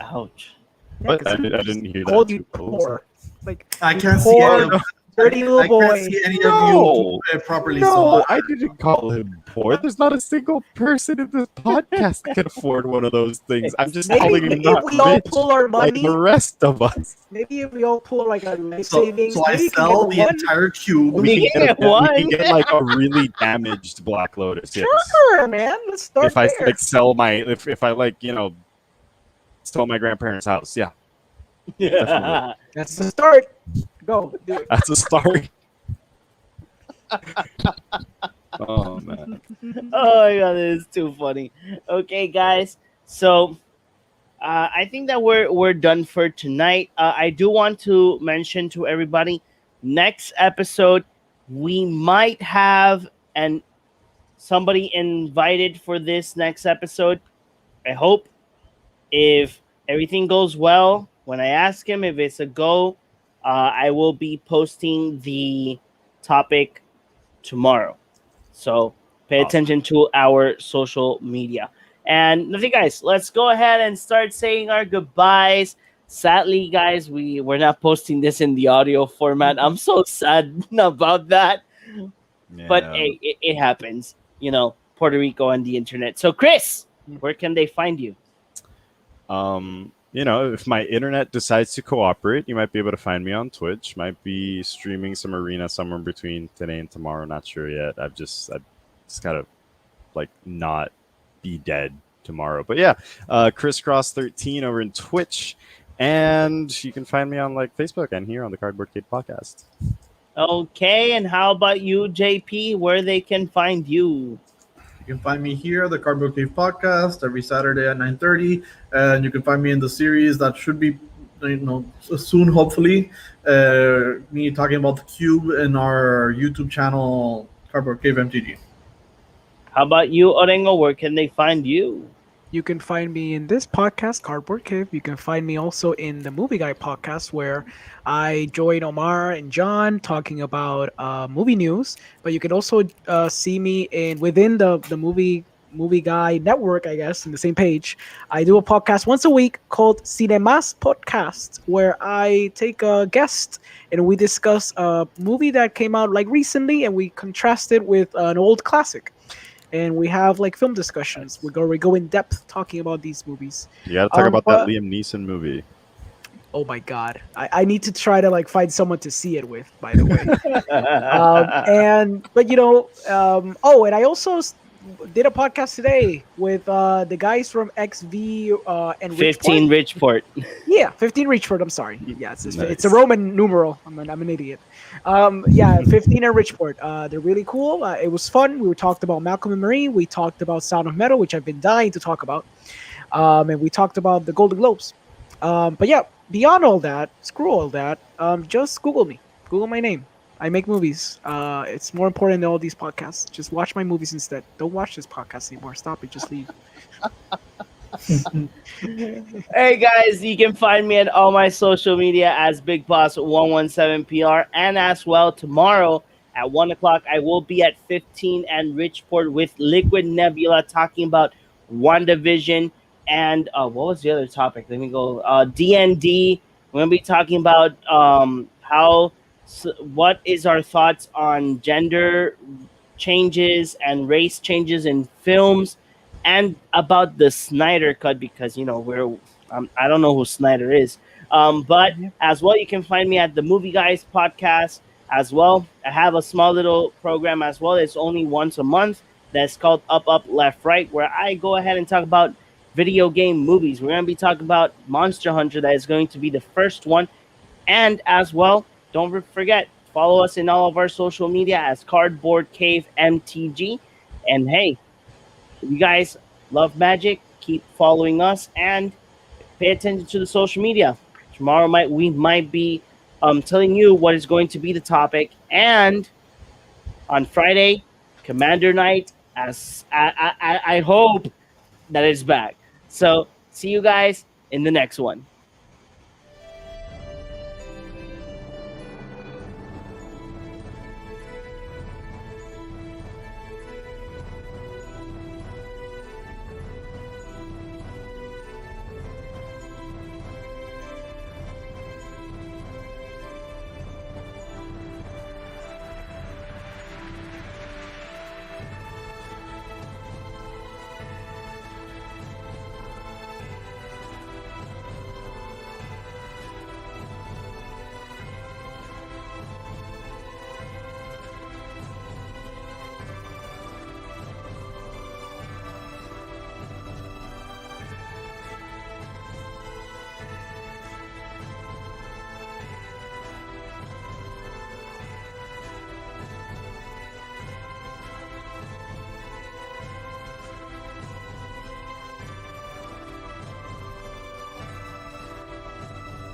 Speaker 1: Ouch.
Speaker 2: Yeah,
Speaker 4: But
Speaker 2: 'cause
Speaker 4: I didn't hear
Speaker 2: he called
Speaker 4: that.
Speaker 2: you
Speaker 4: too.
Speaker 2: poor. Like
Speaker 3: I can't see
Speaker 2: poor.
Speaker 3: any of
Speaker 2: Dirty little
Speaker 3: I can't
Speaker 2: boy.
Speaker 3: see any of you
Speaker 4: No,
Speaker 3: properly. So
Speaker 4: no, I didn't call him poor. There's not a single person in this podcast that can afford one of those things. I'm just
Speaker 2: Maybe
Speaker 4: calling him
Speaker 2: if
Speaker 4: not
Speaker 2: we all
Speaker 4: rich
Speaker 2: pull our
Speaker 4: like the
Speaker 2: money,
Speaker 4: rest of us.
Speaker 2: maybe if we all pull like our life
Speaker 3: so
Speaker 2: savings,
Speaker 3: I
Speaker 2: maybe you can get
Speaker 3: sell
Speaker 2: the
Speaker 3: the
Speaker 2: one.
Speaker 3: entire cube.
Speaker 1: We can get
Speaker 4: We
Speaker 1: one.
Speaker 4: can get like a really damaged Black Lotus. Yes,
Speaker 2: Sure, man. Let's start
Speaker 4: if I
Speaker 2: there.
Speaker 4: like sell my if I like sell my grandparents' house, yeah, definitely.
Speaker 2: That's the start. Go do it.
Speaker 4: That's a start. Oh man.
Speaker 1: Oh my god, this is too funny. Okay, guys. So I think that we're done for tonight. I do want to mention to everybody, next episode we might have an somebody invited for this next episode. I hope if everything goes well. When I ask him if it's a go, I will be posting the topic tomorrow. So pay
Speaker 4: Awesome.
Speaker 1: attention to our social media. And nothing, guys, let's go ahead and start saying our goodbyes. Sadly, guys, we're not posting this in the audio format. I'm so sad about that. But
Speaker 4: Yeah.
Speaker 1: hey, it happens. Puerto Rico and the internet. So, Chris, where can they find you?
Speaker 4: If my internet decides to cooperate, you might be able to find me on Twitch. Might be streaming some arena somewhere between today and tomorrow. Not sure yet. I just gotta like not be dead tomorrow. But yeah, Crisscross13 over in Twitch, and you can find me on like Facebook and here on the Cardboard Kid podcast.
Speaker 1: Okay, and how about you, JP? Where they can find you?
Speaker 3: You can find me here, the Cardboard Cave Podcast, every Saturday at 9:30, and you can find me in the series that should be, soon, hopefully. Me talking about the cube in our YouTube channel, Cardboard Cave MTG.
Speaker 1: How about you, Orengo? Where can they find you?
Speaker 2: You can find me in this podcast, Cardboard Cave. You can find me also in the Movie Guy podcast, where I join Omar and John talking about movie news. But you can also see me within the movie guy network, I guess, in the same page. I do a podcast once a week called Cinemas Podcast, where I take a guest and we discuss a movie that came out like recently, and we contrast it with an old classic. And we have like film discussions. We go in depth talking about these movies.
Speaker 4: You gotta talk about
Speaker 2: but-
Speaker 4: that Liam Neeson movie.
Speaker 2: Oh my god, I need to try to like find someone to see it with. By the way, and I also did a podcast today with the guys from XV and
Speaker 1: 15 Richport.
Speaker 2: Yeah, 15 Richford. I'm sorry. Yeah, it's
Speaker 4: Nice.
Speaker 2: a Roman numeral. I'm an idiot. Yeah, 15 and Richport. They're really cool. It was fun. We talked about Malcolm and Marie. We talked about Sound of Metal, which I've been dying to talk about. And we talked about the Golden Globes. But yeah, beyond all that, screw all that. Just Google me. Google my name. I make movies. It's more important than all these podcasts. Just watch my movies instead. Don't watch this podcast anymore. Stop it. Just leave.
Speaker 1: Hey guys, you can find me at all my social media as Big Boss 117PR, and as well tomorrow at 1 o'clock I will be at 15 and Richport with Liquid Nebula talking about WandaVision and what was the other topic? Let me go. D&D. We're gonna be talking about what is our thoughts on gender changes and race changes in films, and about the Snyder Cut, because I don't know who Snyder is. But as well, you can find me at the Movie Guys podcast as well. I have a small little program as well. It's only once a month. That's called Up Left Right, where I go ahead and talk about video game movies. We're going to be talking about Monster Hunter. That is going to be the first one. And as well, don't forget, follow us in all of our social media as Cardboard Cave MTG. And hey, if you guys love magic, keep following us and pay attention to the social media. Tomorrow we might be telling you what is going to be the topic, and on Friday, Commander Night. As I hope that it's back. So see you guys in the next one.